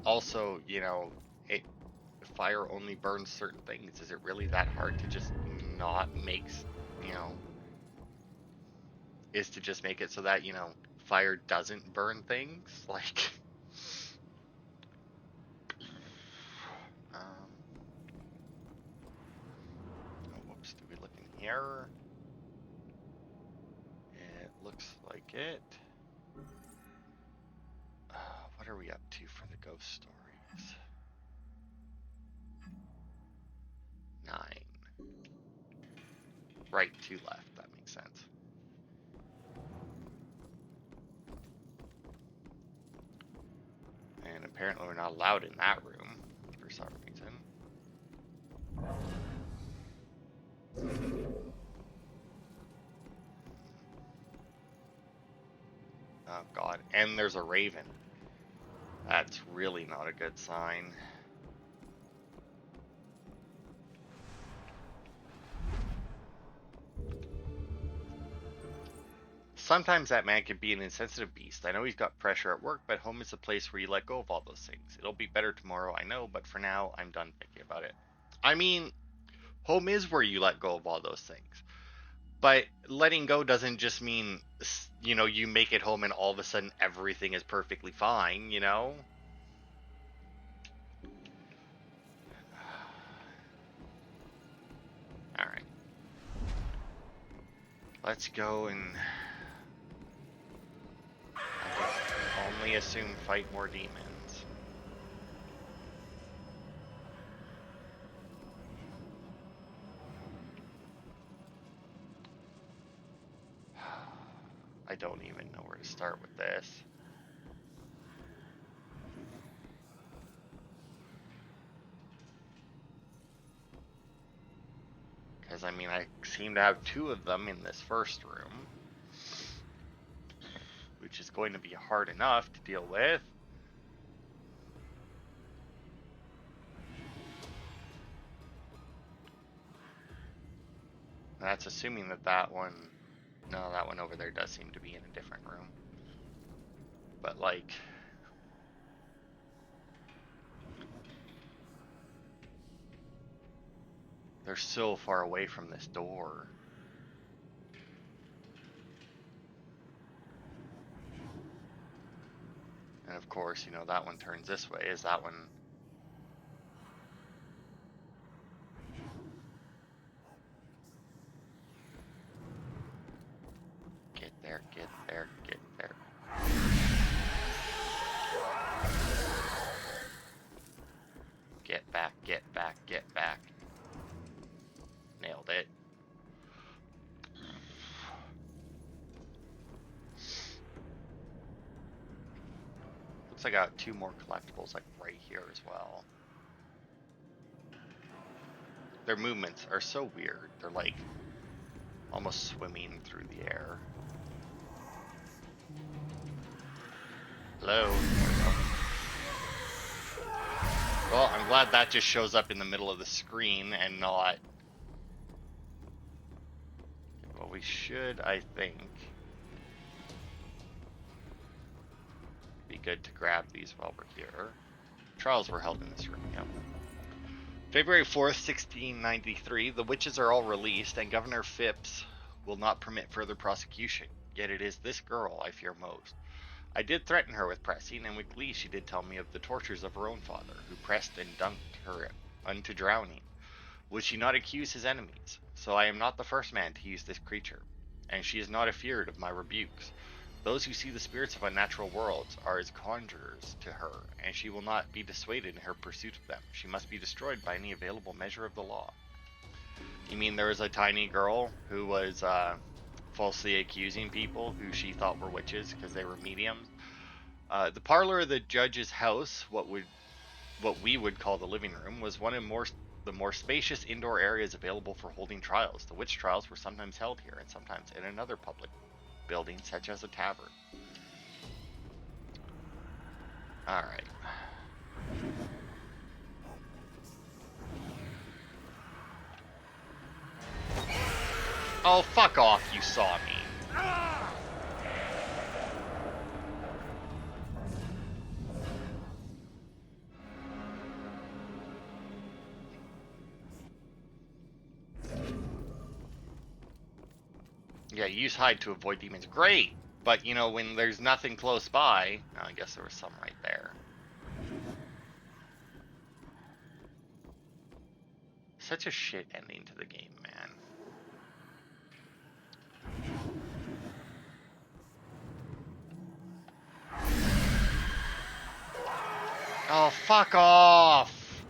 also, you know, fire only burns certain things. Is it really that hard to just not make, you know, is to just make it so that, you know, fire doesn't burn things? Like, oh, whoops, do we look in here? It looks like it. What are we up to for the ghost stories? 9. Right, 2 left. That makes sense. And apparently we're not allowed in that room for some reason. Oh god, and there's a raven. That's really not a good sign. Sometimes that man can be an insensitive beast. I know he's got pressure at work, but home is a place where you let go of all those things. It'll be better tomorrow, I know, but for now, I'm done thinking about it. I mean, home is where you let go of all those things. But letting go doesn't just mean, you know, you make it home and all of a sudden everything is perfectly fine, you know? Alright. Let's go and only assume fight more demons. I don't even know where to start with this. Because, I mean, I seem to have 2 of them in this first room, which is going to be hard enough to deal with. That's assuming that that one... No, that one over there does seem to be in a different room. But, like... they're so far away from this door. And of course, you know, that one turns this way. Is that one... Get there, get there, get there. Get back, get back, get back. Nailed it. Looks like I got 2 more collectibles like right here as well. Their movements are so weird. They're like almost swimming through the air. Hello. There we go. Well, I'm glad that just shows up in the middle of the screen and not... Well, we should, I think, be good to grab these while we're here. Trials were held in this room, yep. February 4th, 1693, the witches are all released, and Governor Phipps will not permit further prosecution. Yet it is this girl I fear most. I did threaten her with pressing, and with glee she did tell me of the tortures of her own father, who pressed and dunked her unto drowning. Would she not accuse his enemies? So I am not the first man to use this creature, and she is not afeared of my rebukes. Those who see the spirits of unnatural worlds are as conjurers to her, and she will not be dissuaded in her pursuit of them. She must be destroyed by any available measure of the law. You mean there was a tiny girl who was falsely accusing people who she thought were witches because they were mediums. The parlor of the judge's house, what we would call the living room, was one of the more spacious indoor areas available for holding trials. The witch trials were sometimes held here and sometimes in another public building, such as a tavern. Alright. Oh, fuck off, you saw me. Yeah, use hide to avoid demons. Great! But, you know, when there's nothing close by... Oh, I guess there was some right there. Such a shit ending to the game, man. Oh, fuck off!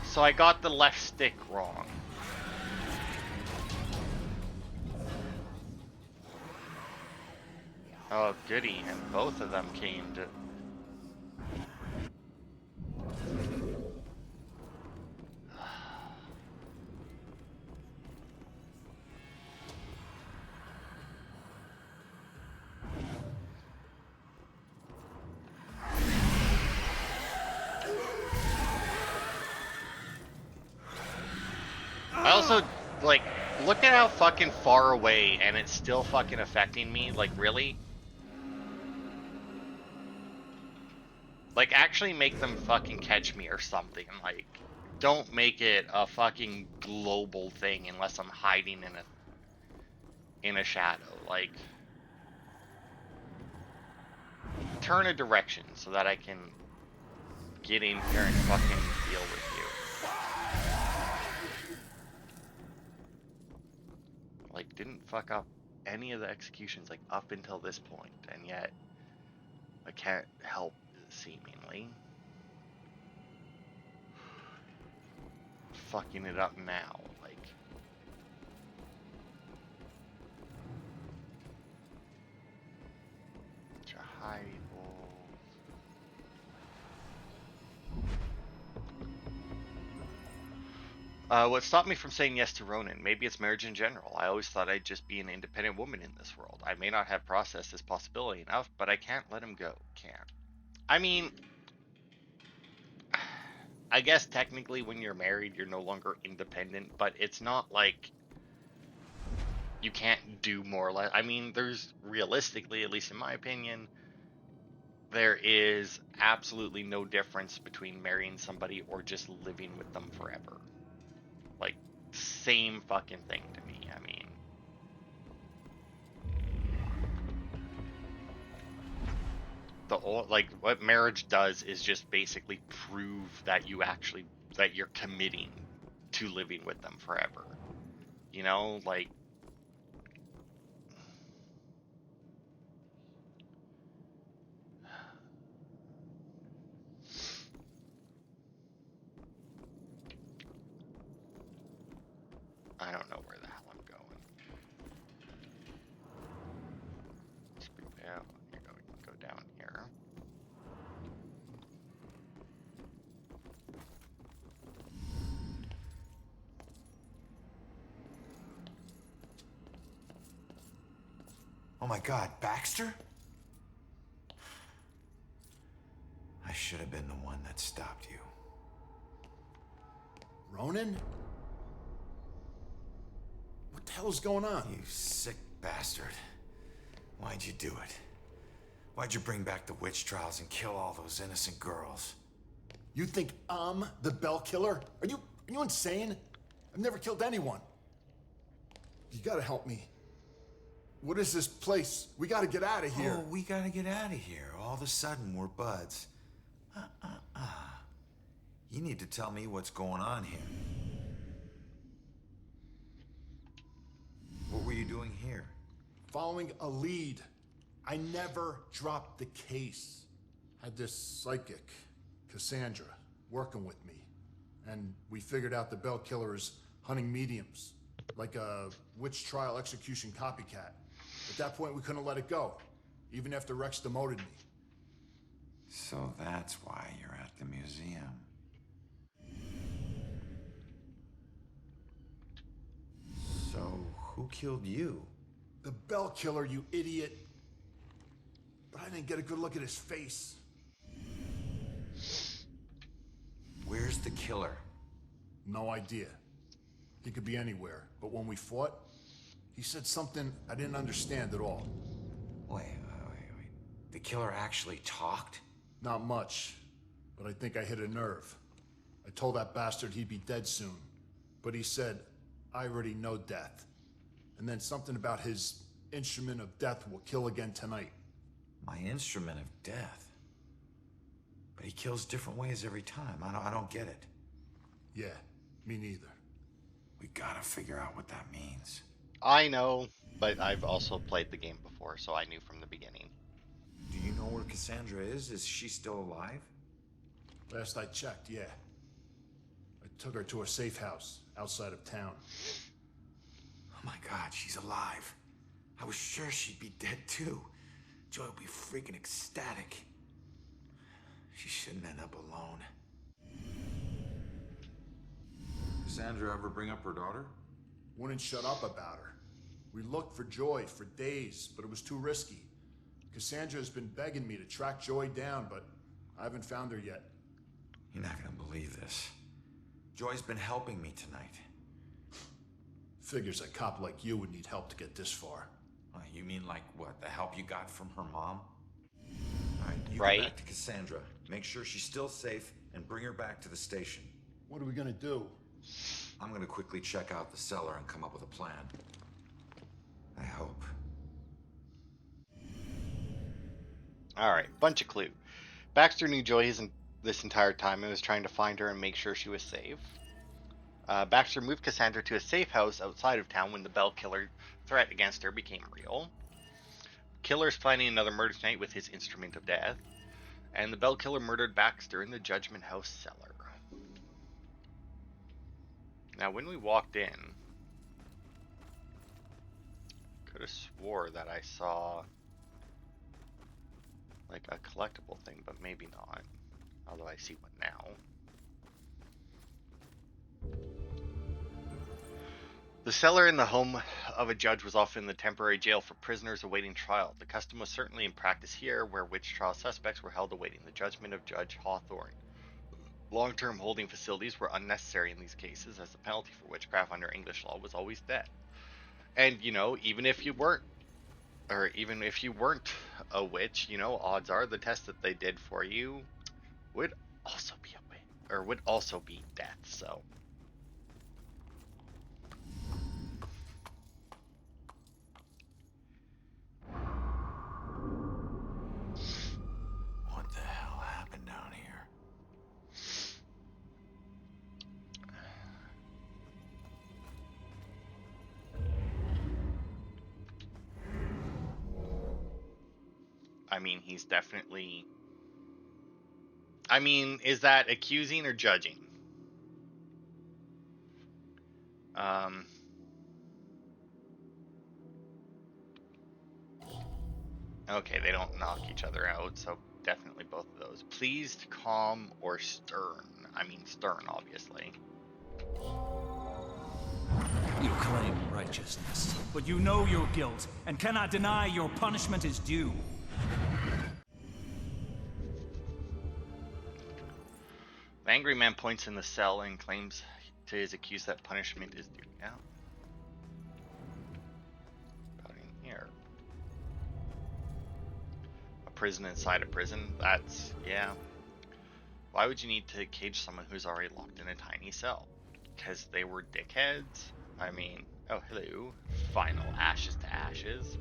So I got the left stick wrong. Oh, goody, and both of them came to... I also, like, look at how fucking far away and it's still fucking affecting me, like, really? Like, actually make them fucking catch me or something. Like, don't make it a fucking global thing unless I'm hiding in a shadow. Like, turn a direction so that I can get in here and fucking deal with you. Like, didn't fuck up any of the executions, like, up until this point, and yet I can't help seemingly fucking it up now, like. What stopped me from saying yes to Ronan? Maybe it's marriage in general. I always thought I'd just be an independent woman in this world. I may not have processed this possibility enough, but I can't let him go. Can't. I mean, I guess technically when you're married, you're no longer independent, but it's not like you can't do more or less. I mean, there's realistically, at least in my opinion, there is absolutely no difference between marrying somebody or just living with them forever. Like, same fucking thing to me. I mean, like, what marriage does is just basically prove that that you're committing to living with them forever. You know, like, I don't know where the hell I'm going. Yeah, you're going to go down here. Oh my God, Baxter? I should have been the one that stopped you. Ronan? What the hell's going on? You sick bastard. Why'd you do it? Why'd you bring back the witch trials and kill all those innocent girls? You think I'm the Bell Killer? Are you insane? I've never killed anyone. You gotta help me. What is this place? We gotta get out of here. Oh, we gotta get out of here. All of a sudden, we're buds. You need to tell me what's going on here. What were you doing here? Following a lead. I never dropped the case. Had this psychic, Cassandra, working with me. And we figured out the Bell Killer is hunting mediums. Like a witch trial execution copycat. At that point, we couldn't let it go, even after Rex demoted me. So that's why you're at the museum. So, who killed you? The Bell Killer, you idiot. But I didn't get a good look at his face. Where's the killer? No idea. He could be anywhere, but when we fought, he said something I didn't understand at all. Wait. The killer actually talked? Not much, but I think I hit a nerve. I told that bastard he'd be dead soon, but he said, I already know death. And then something about his instrument of death will kill again tonight. My instrument of death? But he kills different ways every time. I don't get it. Yeah, me neither. We gotta figure out what that means. I know, but I've also played the game before, so I knew from the beginning. Do you know where Cassandra is? Is she still alive? Last I checked, yeah. I took her to a safe house outside of town. Oh my God, she's alive. I was sure she'd be dead too. Joy would be freaking ecstatic. She shouldn't end up alone. Cassandra ever bring up her daughter? Wouldn't shut up about her. We looked for Joy for days, but it was too risky. Cassandra has been begging me to track Joy down, but I haven't found her yet. You're not gonna believe this. Joy's been helping me tonight. Figures a cop like you would need help to get this far. You mean like what? The help you got from her mom? All right, you Right. go back to Cassandra. Make sure she's still safe and bring her back to the station. What are we gonna do? I'm gonna quickly check out the cellar and come up with a plan. I hope. Alright, bunch of clue. Baxter knew Joy this entire time and was trying to find her and make sure she was safe. Baxter moved Cassandra to a safe house outside of town when the Bell Killer threat against her became real. Killer's planning another murder tonight with his instrument of death. And the Bell Killer murdered Baxter in the Judgment House cellar. Now, when we walked in, could have swore that I saw like a collectible thing, but maybe not. Although I see one now. The cellar in the home of a judge was often the temporary jail for prisoners awaiting trial. The custom was certainly in practice here, where witch trial suspects were held awaiting the judgment of Judge Hawthorne. Long-term holding facilities were unnecessary in these cases, as the penalty for witchcraft under English law was always death. And, you know, even if you weren't a witch, you know, odds are the test that they did for you would also be death, so. What the hell happened down here? I mean, he's definitely... I mean, is that accusing or judging? Okay, they don't knock each other out, so definitely both of those. Pleased, calm, or stern? I mean, stern, obviously. You claim righteousness, but you know your guilt and cannot deny your punishment is due. The angry man points in the cell and claims to his accused that punishment is due. Yeah. About in here. A prison inside a prison? That's, yeah. Why would you need to cage someone who's already locked in a tiny cell? Because they were dickheads? I mean, oh, hello. Final ashes to ashes.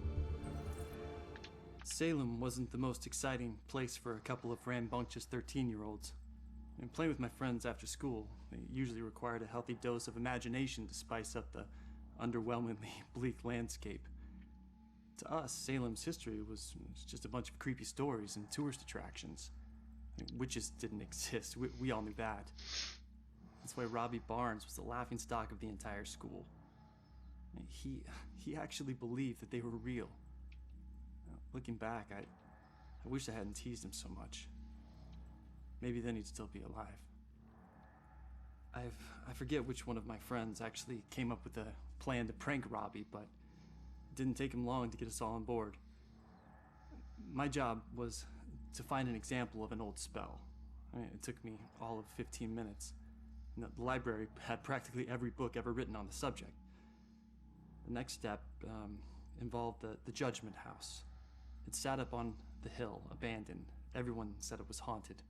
Salem wasn't the most exciting place for a couple of rambunctious 13-year-olds. And playing with my friends after school, they usually required a healthy dose of imagination to spice up the underwhelmingly bleak landscape. To us, Salem's history was just a bunch of creepy stories and tourist attractions. Witches didn't exist, we all knew that. That's why Robbie Barnes was the laughingstock of the entire school. He actually believed that they were real. Looking back, I wish I hadn't teased him so much. Maybe then he'd still be alive. I forget which one of my friends actually came up with a plan to prank Robbie, but it didn't take him long to get us all on board. My job was to find an example of an old spell. I mean, it took me all of 15 minutes. And the library had practically every book ever written on the subject. The next step involved the Judgment House. It sat up on the hill, abandoned. Everyone said it was haunted.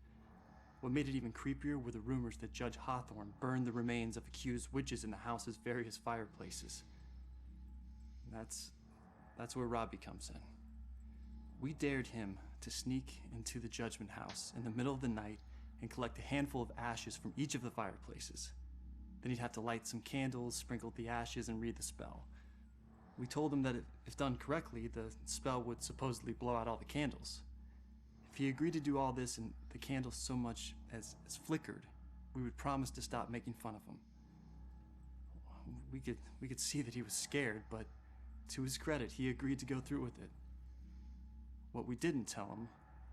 What made it even creepier were the rumors that Judge Hawthorne burned the remains of accused witches in the house's various fireplaces. That's where Robbie comes in. We dared him to sneak into the Judgment House in the middle of the night and collect a handful of ashes from each of the fireplaces. Then he'd have to light some candles, sprinkle the ashes, and read the spell. We told him that if done correctly, the spell would supposedly blow out all the candles. If he agreed to do all this and the candles so much as flickered, we would promise to stop making fun of him. We could see that he was scared, but to his credit, he agreed to go through with it. What we didn't tell him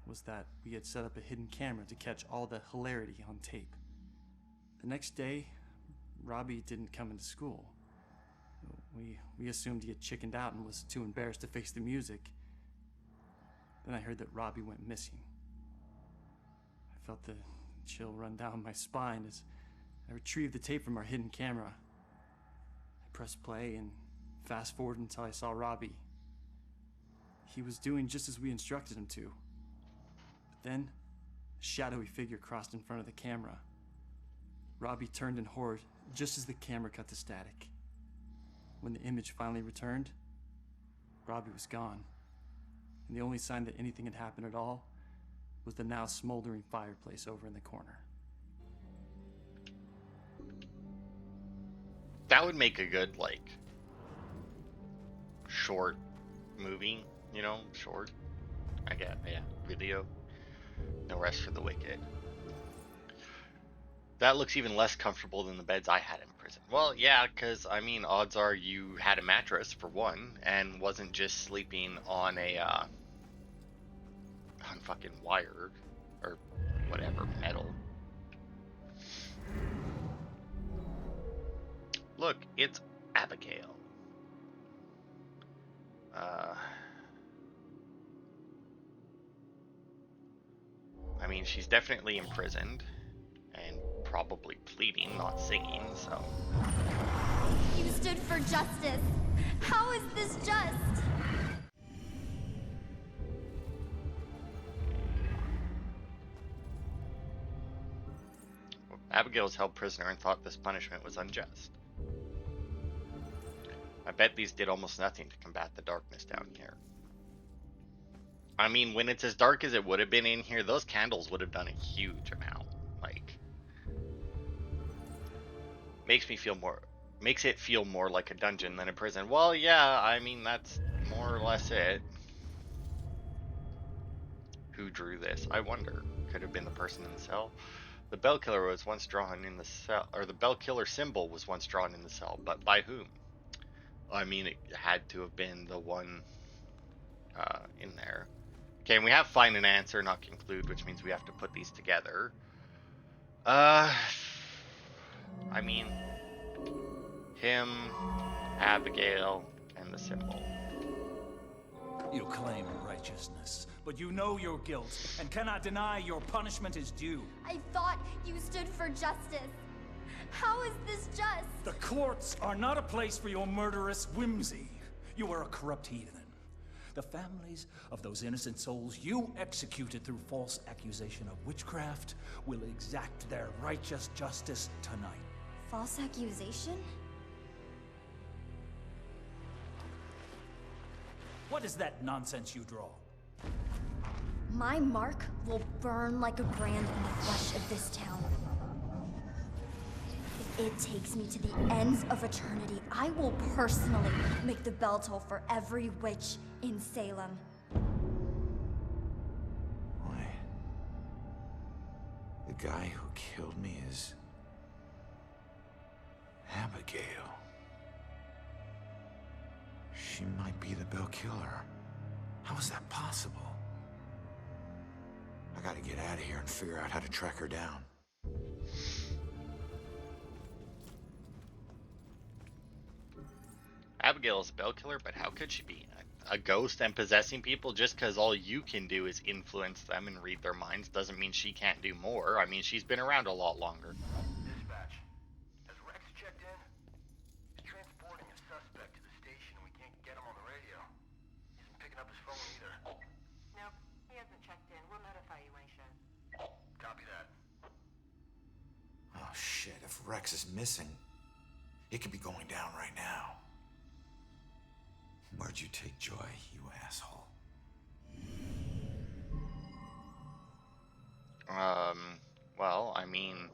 was that we had set up a hidden camera to catch all the hilarity on tape. The next day, Robbie didn't come into school. We assumed he had chickened out and was too embarrassed to face the music. Then I heard that Robbie went missing. I felt the chill run down my spine as I retrieved the tape from our hidden camera. I pressed play and fast forward until I saw Robbie. He was doing just as we instructed him to. But then, a shadowy figure crossed in front of the camera. Robbie turned in horror just as the camera cut to static. When the image finally returned, Robbie was gone. And the only sign that anything had happened at all was the now smoldering fireplace over in the corner. That would make a good, like, short movie, you know, short. I get, yeah, video. No Rest for the Wicked. That looks even less comfortable than the beds I had in prison. Well, yeah, because, I mean, odds are you had a mattress, for one, and wasn't just sleeping on a, on fucking wire, or whatever, metal. Look, it's Abigail. I mean, she's definitely imprisoned, and probably pleading, not singing, so... You stood for justice. How is this just? Abigail's held prisoner and thought this punishment was unjust. I bet these did almost nothing to combat the darkness down here. I mean, when it's as dark as it would have been in here, those candles would have done a huge amount. Like, makes it feel more like a dungeon than a prison. Well, yeah, I mean, that's more or less it. Who drew this? I wonder. Could have been the person in the cell. The bell killer was once drawn in the cell, or the bell killer symbol was once drawn in the cell, but by whom? I mean, it had to have been the one in there. Okay, and we have find an answer, not conclude, which means we have to put these together. I mean, him, Abigail, and the symbol. You claim righteousness, but you know your guilt and cannot deny your punishment is due. I thought you stood for justice. How is this just? The courts are not a place for your murderous whimsy. You are a corrupt heathen. The families of those innocent souls you executed through false accusation of witchcraft will exact their righteous justice tonight. False accusation? What is that nonsense you draw? My mark will burn like a brand in the flesh of this town. If it takes me to the ends of eternity, I will personally make the bell toll for every witch in Salem. Why? The guy who killed me is... Abigail. She might be the Bell Killer. How is that possible? I gotta get out of here and figure out how to track her down. Abigail is a Bell Killer, but how could she be a ghost and possessing people? Just because all you can do is influence them and read their minds doesn't mean she can't do more. I mean, she's been around a lot longer. Dispatch. Has Rex checked in? He's transporting a suspect to the station and we can't get him on the radio. He isn't picking up his phone either. Nope, he hasn't checked in. We'll notify you when he shows. Copy that. Oh shit, if Rex is missing, it could be going down right now. Where'd you take Joy, you asshole? Well, I mean,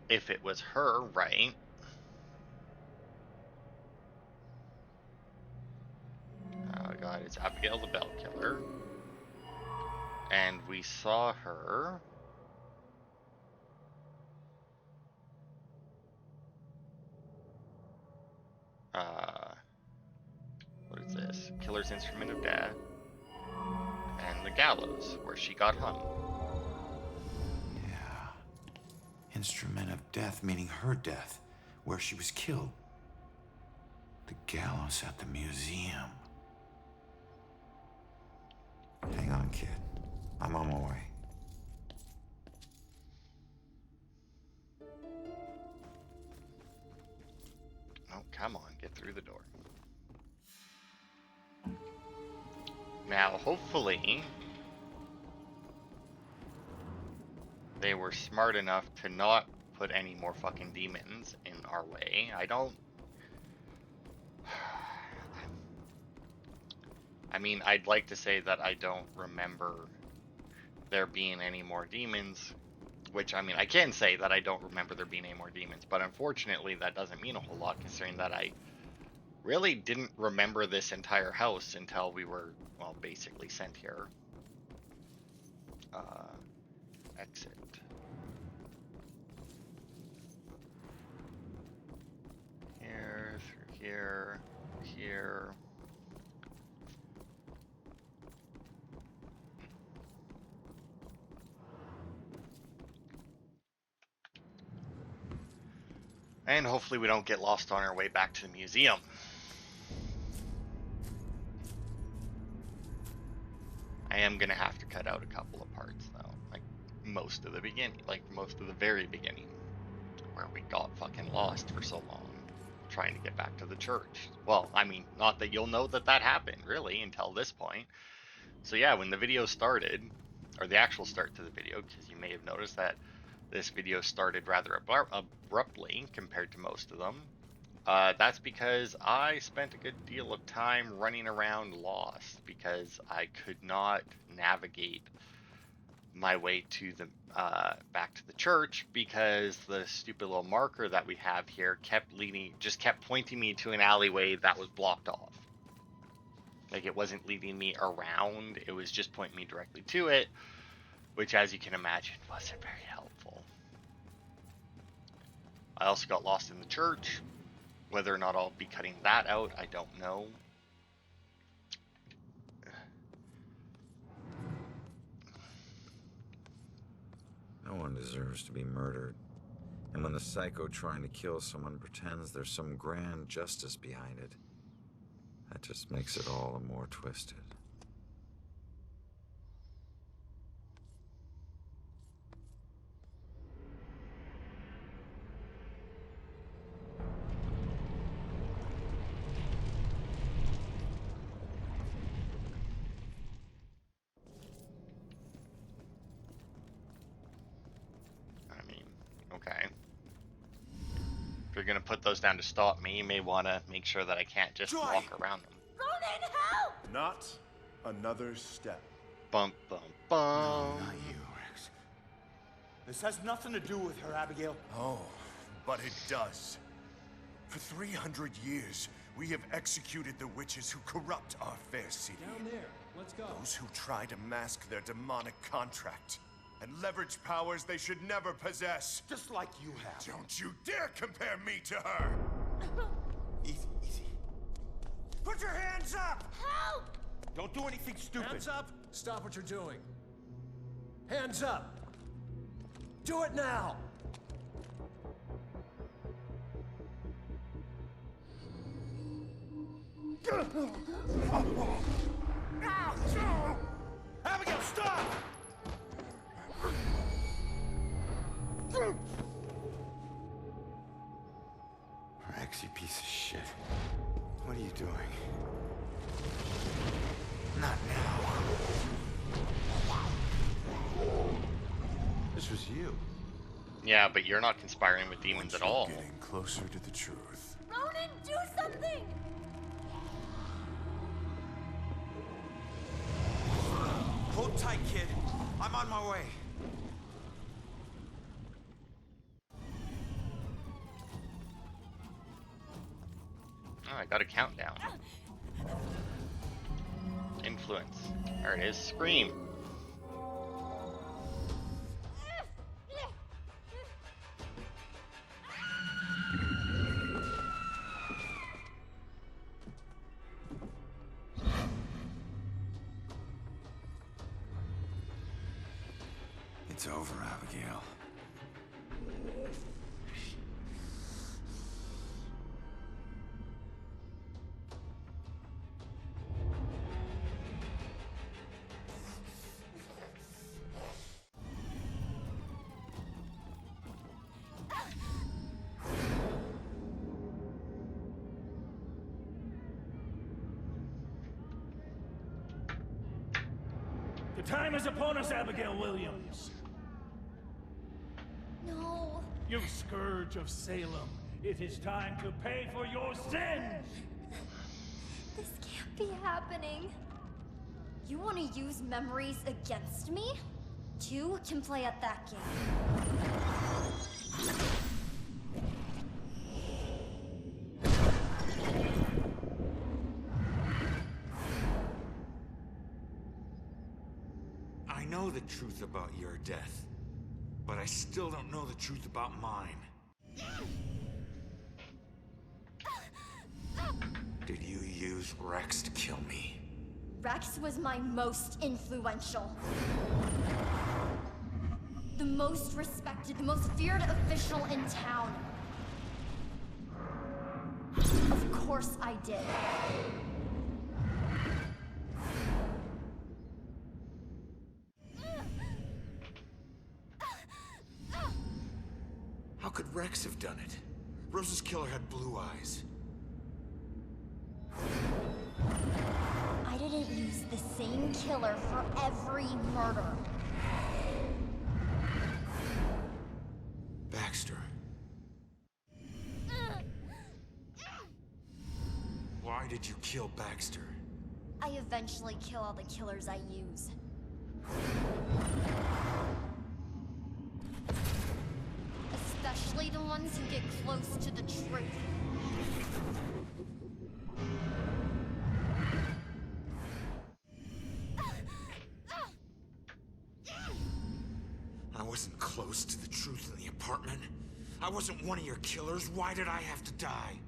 if it was her, right? Oh god, it's Abigail the Bell Killer. And we saw her. What is this? Killer's Instrument of Death. And the gallows, where she got hung. Yeah. Instrument of death, meaning her death, where she was killed. The gallows at the museum. Hang on, kid. I'm on my way. Oh, come on, get through the door. Now, hopefully, they were smart enough to not put any more fucking demons in our way. I mean, I'd like to say that I don't remember there being any more demons, which, I mean, I can say that I don't remember there being any more demons, but unfortunately that doesn't mean a whole lot, considering that I really didn't remember this entire house until we were, well, basically sent here. Exit. Here, through here, here. And hopefully we don't get lost on our way back to the museum. I am gonna have to cut out a couple of parts though, like most of the beginning, like most of the very beginning, where we got fucking lost for so long, trying to get back to the church. Well, I mean, not that you'll know that that happened, really, until this point. So yeah, when the video started, or the actual start to the video, because you may have noticed that this video started rather abruptly compared to most of them. That's because I spent a good deal of time running around lost because I could not navigate my way to the back to the church, because the stupid little marker that we have here kept pointing me to an alleyway that was blocked off. Like, it wasn't leading me around, it was just pointing me directly to it, which, as you can imagine, wasn't very helpful. I also got lost in the church. Whether or not I'll be cutting that out, I don't know. No one deserves to be murdered. And when the psycho trying to kill someone pretends there's some grand justice behind it, that just makes it all the more twisted. Okay. If you're gonna put those down to stop me, you may want to make sure that I can't just walk around them. Ronan, help! Not another step. Bump, bump, bump. No, not you, Rex. This has nothing to do with her, Abigail. Oh, but it does. For 300 years, we have executed the witches who corrupt our fair city. Down there. Let's go. Those who try to mask their demonic contract and leverage powers they should never possess. Just like you have. Don't you dare compare me to her! Easy, easy. Hands up! Help! Don't do anything stupid. Hands up! Stop what you're doing. Hands up! Do it now! Abigail, stop! Rex, you piece of shit. What are you doing? Not now. This was you. Yeah, but you're not conspiring with demons at all. Getting closer to the truth. Ronan, do something! Hold tight, kid. I'm on my way. Oh, I got a countdown. Influence. There it is. Scream. It's over, Abigail. The time is upon us, Abigail Williams. No. You scourge of Salem. It is time to pay for your sins! This can't be happening. You want to use memories against me? Two can play at that game. I know the truth about your death, but I still don't know the truth about mine. Did you use Rex to kill me? Rex was my most influential. The most respected, the most feared official in town. Of course I did. How could Rex have done it? Rose's killer had blue eyes. I didn't use the same killer for every murder. Baxter. Why did you kill Baxter? I eventually kill all the killers I use. Especially the ones who get close to the truth. I wasn't close to the truth in the apartment. I wasn't one of your killers. Why did I have to die?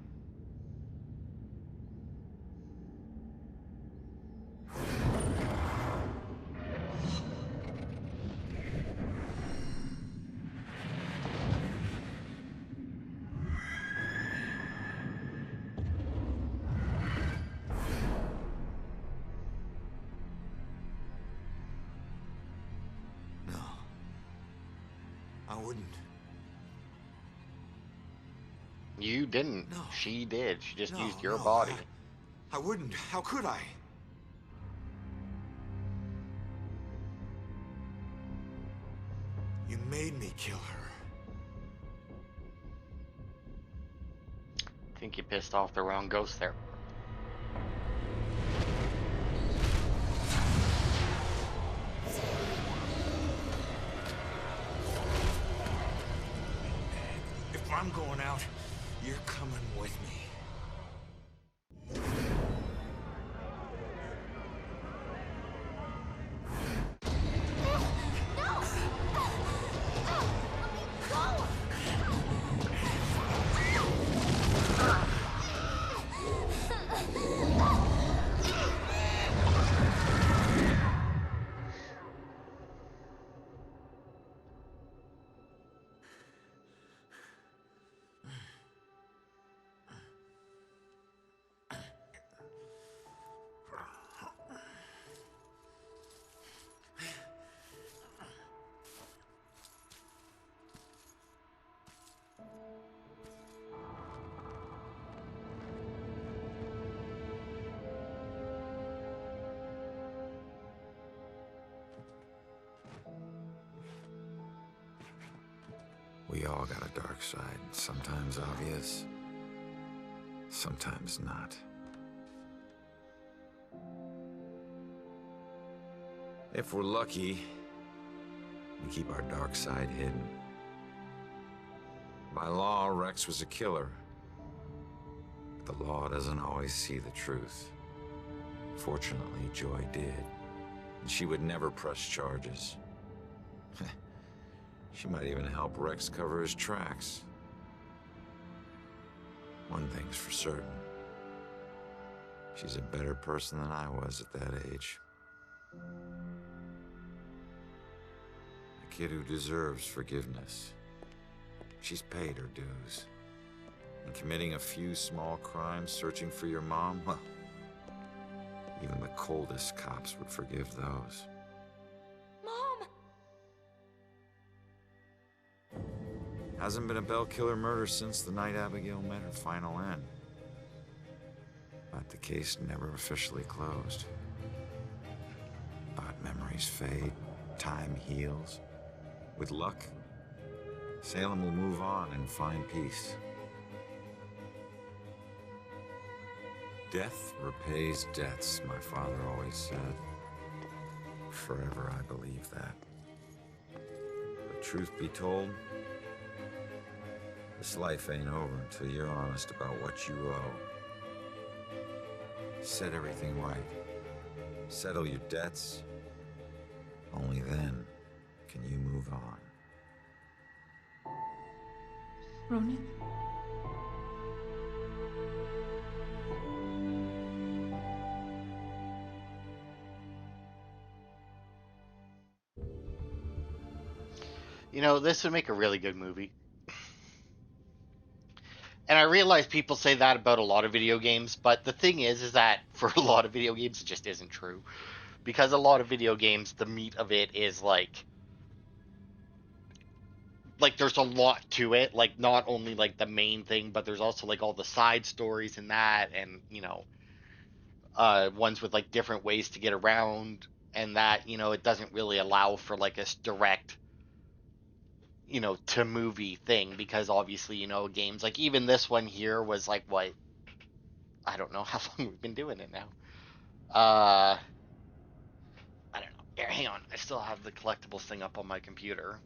I wouldn't. You didn't. No. She did. She just No, used your no, body. I wouldn't. How could I? You made me kill her. I think you pissed off the wrong ghost there. If I'm going out, you're coming with me. We all got a dark side, sometimes obvious, sometimes not. If we're lucky, we keep our dark side hidden. By law, Rex was a killer. But the law doesn't always see the truth. Fortunately, Joy did. And she would never press charges. She might even help Rex cover his tracks. One thing's for certain. She's a better person than I was at that age. A kid who deserves forgiveness. She's paid her dues. And committing a few small crimes, searching for your mom, well, even the coldest cops would forgive those. Mom! Hasn't been a Bell killer murder since the night Abigail met her final end. But the case never officially closed. But memories fade, time heals. With luck, Salem will move on and find peace. Death repays debts, my father always said. Forever I believe that. But truth be told, this life ain't over until you're honest about what you owe. Set everything right. Settle your debts. Only then can you move on. Ronan? You know, this would make a really good movie. And I realize people say that about a lot of video games, but the thing is that for a lot of video games, it just isn't true. Because a lot of video games, the meat of it is like there's a lot to it, like not only like the main thing, but there's also like all the side stories in that, and you know, ones with like different ways to get around, and that, you know, it doesn't really allow for like a direct, you know, to movie thing, because obviously, you know, games like even this one here was like, what, I don't know how long we've been doing it now. I don't know. Here, hang on, I still have the collectibles thing up on my computer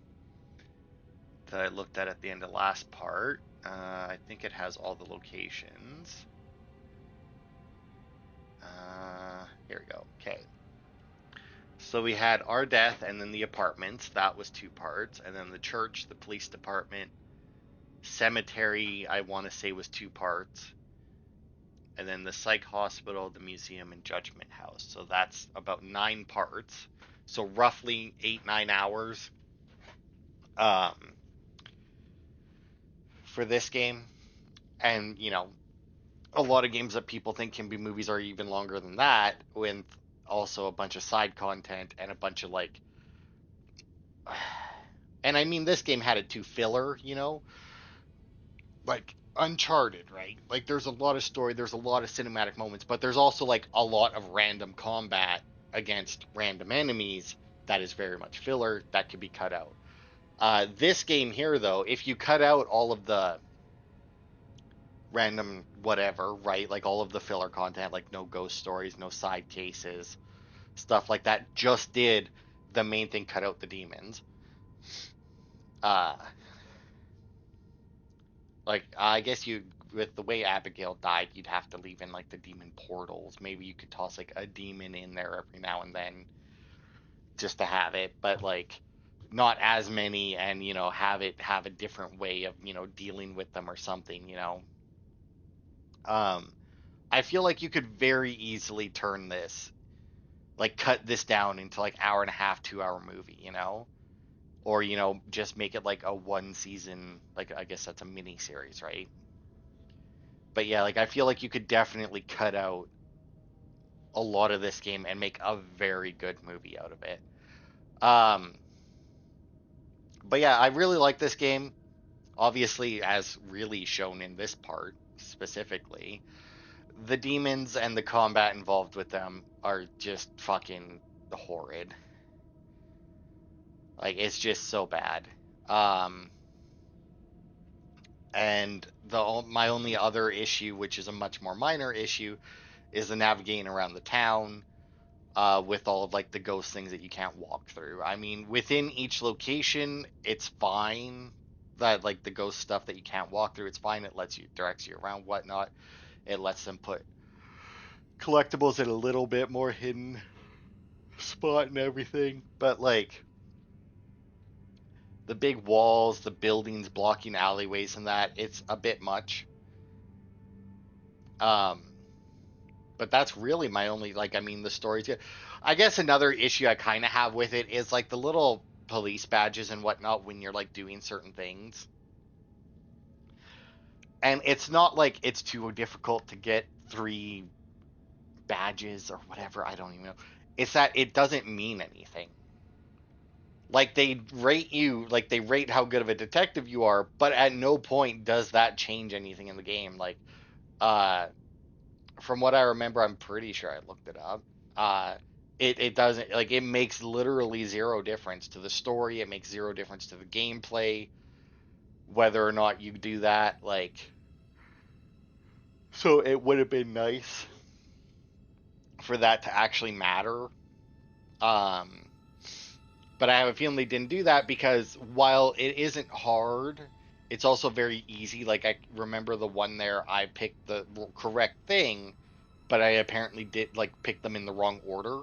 that I looked at the end of last part. I think it has all the locations. Here we go. Okay. So we had our death, and then the apartments. That was 2 parts. And then the church, the police department, cemetery, I want to say was 2 parts. And then the psych hospital, the museum, and Judgment House. So that's about 9 parts. So roughly 8-9 hours. For this game. And, you know, a lot of games that people think can be movies are even longer than that, with also a bunch of side content and a bunch of like, and I mean, this game had it too filler, you know, like Uncharted, right? Like there's a lot of story, there's a lot of cinematic moments, but there's also like a lot of random combat against random enemies that is very much filler that could be cut out. This game here, though, if you cut out all of the random whatever, right, like all of the filler content, like no ghost stories, no side cases, stuff like that, just did the main thing, cut out the demons. Like, I guess you, with the way Abigail died, you'd have to leave in like the demon portals. Maybe you could toss like a demon in there every now and then just to have it, but like not as many, and you know, have it have a different way of, you know, dealing with them or something, you know. I feel like you could very easily turn this, like cut this down into like 1.5-hour, 2-hour movie, you know, or, you know, just make it like a 1 season, like I guess that's a mini series, right? But yeah, like I feel like you could definitely cut out a lot of this game and make a very good movie out of it. But yeah, I really like this game, obviously, as really shown in this part specifically. The demons and the combat involved with them are just fucking horrid. Like, it's just so bad. And my only other issue, which is a much more minor issue, is the navigating around the town with all of like the ghost things that you can't walk through. I mean, within each location, it's fine. That like the ghost stuff that you can't walk through, it's fine. It directs you around, whatnot. It lets them put collectibles in a little bit more hidden spot and everything. But like the big walls, the buildings blocking alleyways and that, it's a bit much. But that's really my only, like, I mean, the story's good. I guess another issue I kind of have with it is like the little police badges and whatnot when you're like doing certain things. And it's not like it's too difficult to get 3 badges or whatever. I don't even know. It's that it doesn't mean anything. Like they rate how good of a detective you are, but at no point does that change anything in the game. Like, from what I remember, I'm pretty sure I looked it up. It doesn't, like, it makes literally 0 difference to the story. It makes 0 difference to the gameplay, whether or not you do that. Like, so it would have been nice for that to actually matter. But I have a feeling they didn't do that because while it isn't hard, it's also very easy. Like, I remember the one there, I picked the correct thing, but I apparently did, like, pick them in the wrong order.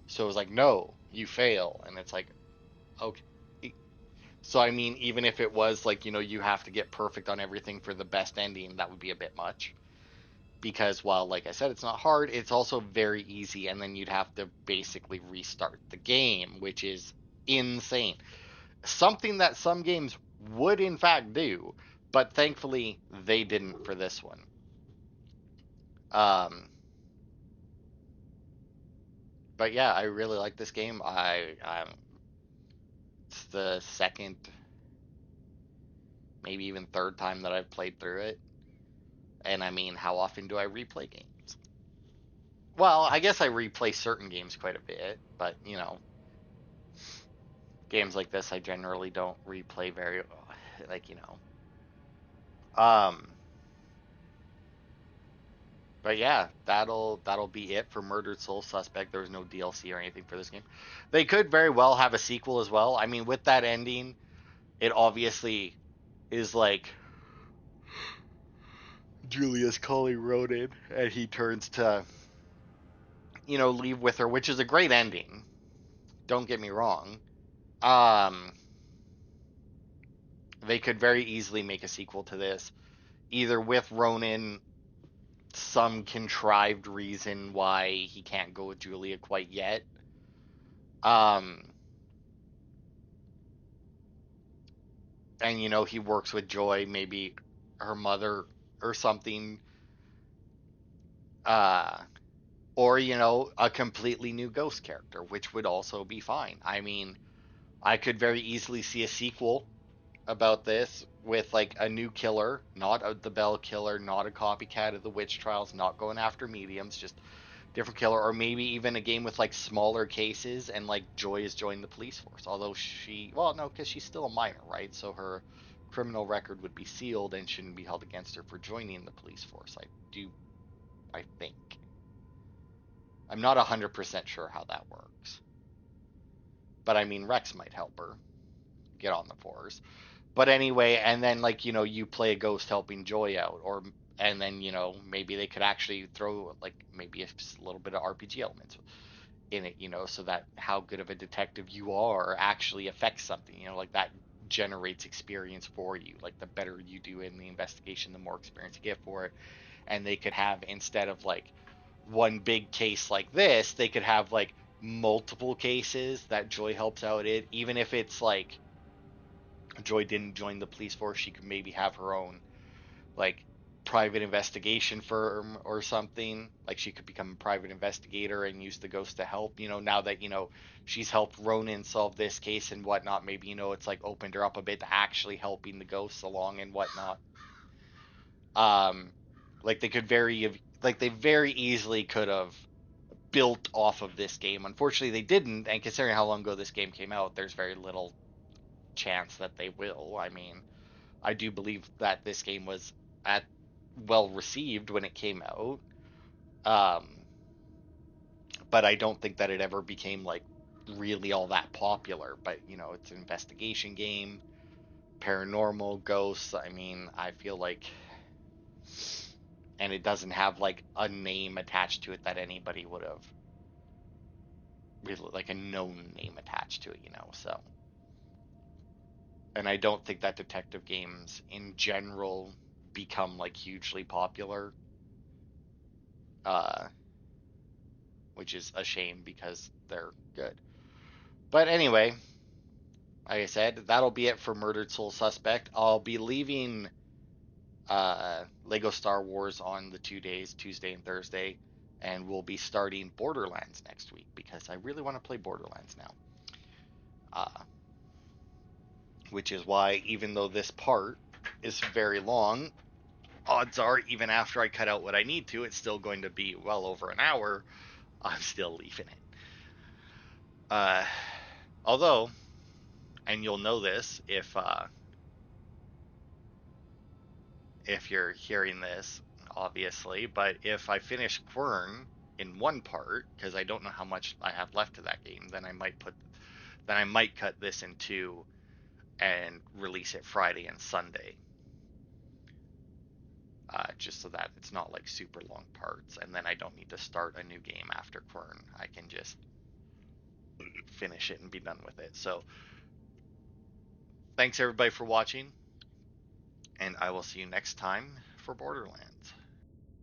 So it was like, no, you fail. And it's like, okay. So, I mean, even if it was like, you have to get perfect on everything for the best ending, that would be a bit much. Because while, like I said, it's not hard, it's also very easy, and then you'd have to basically restart the game, which is insane. Something that some games would in fact do, but thankfully they didn't for this one. But yeah, I really like this game. It's the second, maybe even third time that I've played through it. And I mean, how often do I replay games? Well, I guess I replay certain games quite a bit, but games like this I generally don't replay very, like, but yeah, that'll be it for Murdered Soul Suspect. There was no DLC or anything for this game. They could very well have a sequel as well. I mean, with that ending, it obviously is like Julia's calling Ronan and he turns to leave with her, which is a great ending. Don't get me wrong. They could very easily make a sequel to this, either with Ronan, some contrived reason why he can't go with Julia quite yet. And he works with Joy, maybe her mother or something. Or a completely new ghost character, which would also be fine. I mean, I could very easily see a sequel about this with like a new killer, not the Bell killer, not a copycat of the witch trials, not going after mediums, just different killer, or maybe even a game with like smaller cases and like Joy has joined the police force. Although because she's still a minor, right? So her criminal record would be sealed and shouldn't be held against her for joining the police force. I think. I'm not 100% sure how that works. But I mean, Rex might help her get on the force. But anyway, and then like, you play a ghost helping Joy out, and then, maybe they could actually throw like maybe a little bit of RPG elements in it, so that how good of a detective you are actually affects something, like that generates experience for you. Like the better you do in the investigation, the more experience you get for it. And they could have, instead of like one big case like this, they could have like multiple cases that Joy helps out in. Even if it's like Joy didn't join the police force, she could maybe have her own like private investigation firm or something. Like she could become a private investigator and use the ghost to help, now that she's helped Ronan solve this case and whatnot. Maybe it's like opened her up a bit to actually helping the ghosts along and whatnot. Like they very easily could have built off of this game. Unfortunately, they didn't, and considering how long ago this game came out, there's very little chance that they will. I mean, I do believe that this game was well received when it came out. But I don't think that it ever became like really all that popular. But you know, it's an investigation game, paranormal, ghosts. I mean, I feel like, and it doesn't have like a name attached to it that anybody would have really, like a known name attached to it, you know. So, and I don't think that detective games in general become like hugely popular, which is a shame because they're good. But anyway, like I said, that'll be it for Murdered Soul Suspect. I'll be leaving Lego Star Wars on the 2 days, Tuesday and Thursday, and we'll be starting Borderlands next week because I really want to play Borderlands now. Which is why, even though this part is very long, odds are, even after I cut out what I need to, it's still going to be well over an hour. I'm still leaving it. Although, and you'll know this if you're hearing this, obviously, but if I finish Quern in one part, because I don't know how much I have left to that game, then I might cut this in two and release it Friday and Sunday. Just so that it's not like super long parts, and then I don't need to start a new game after Quern. I can just finish it and be done with it. So, thanks everybody for watching, and I will see you next time for Borderlands.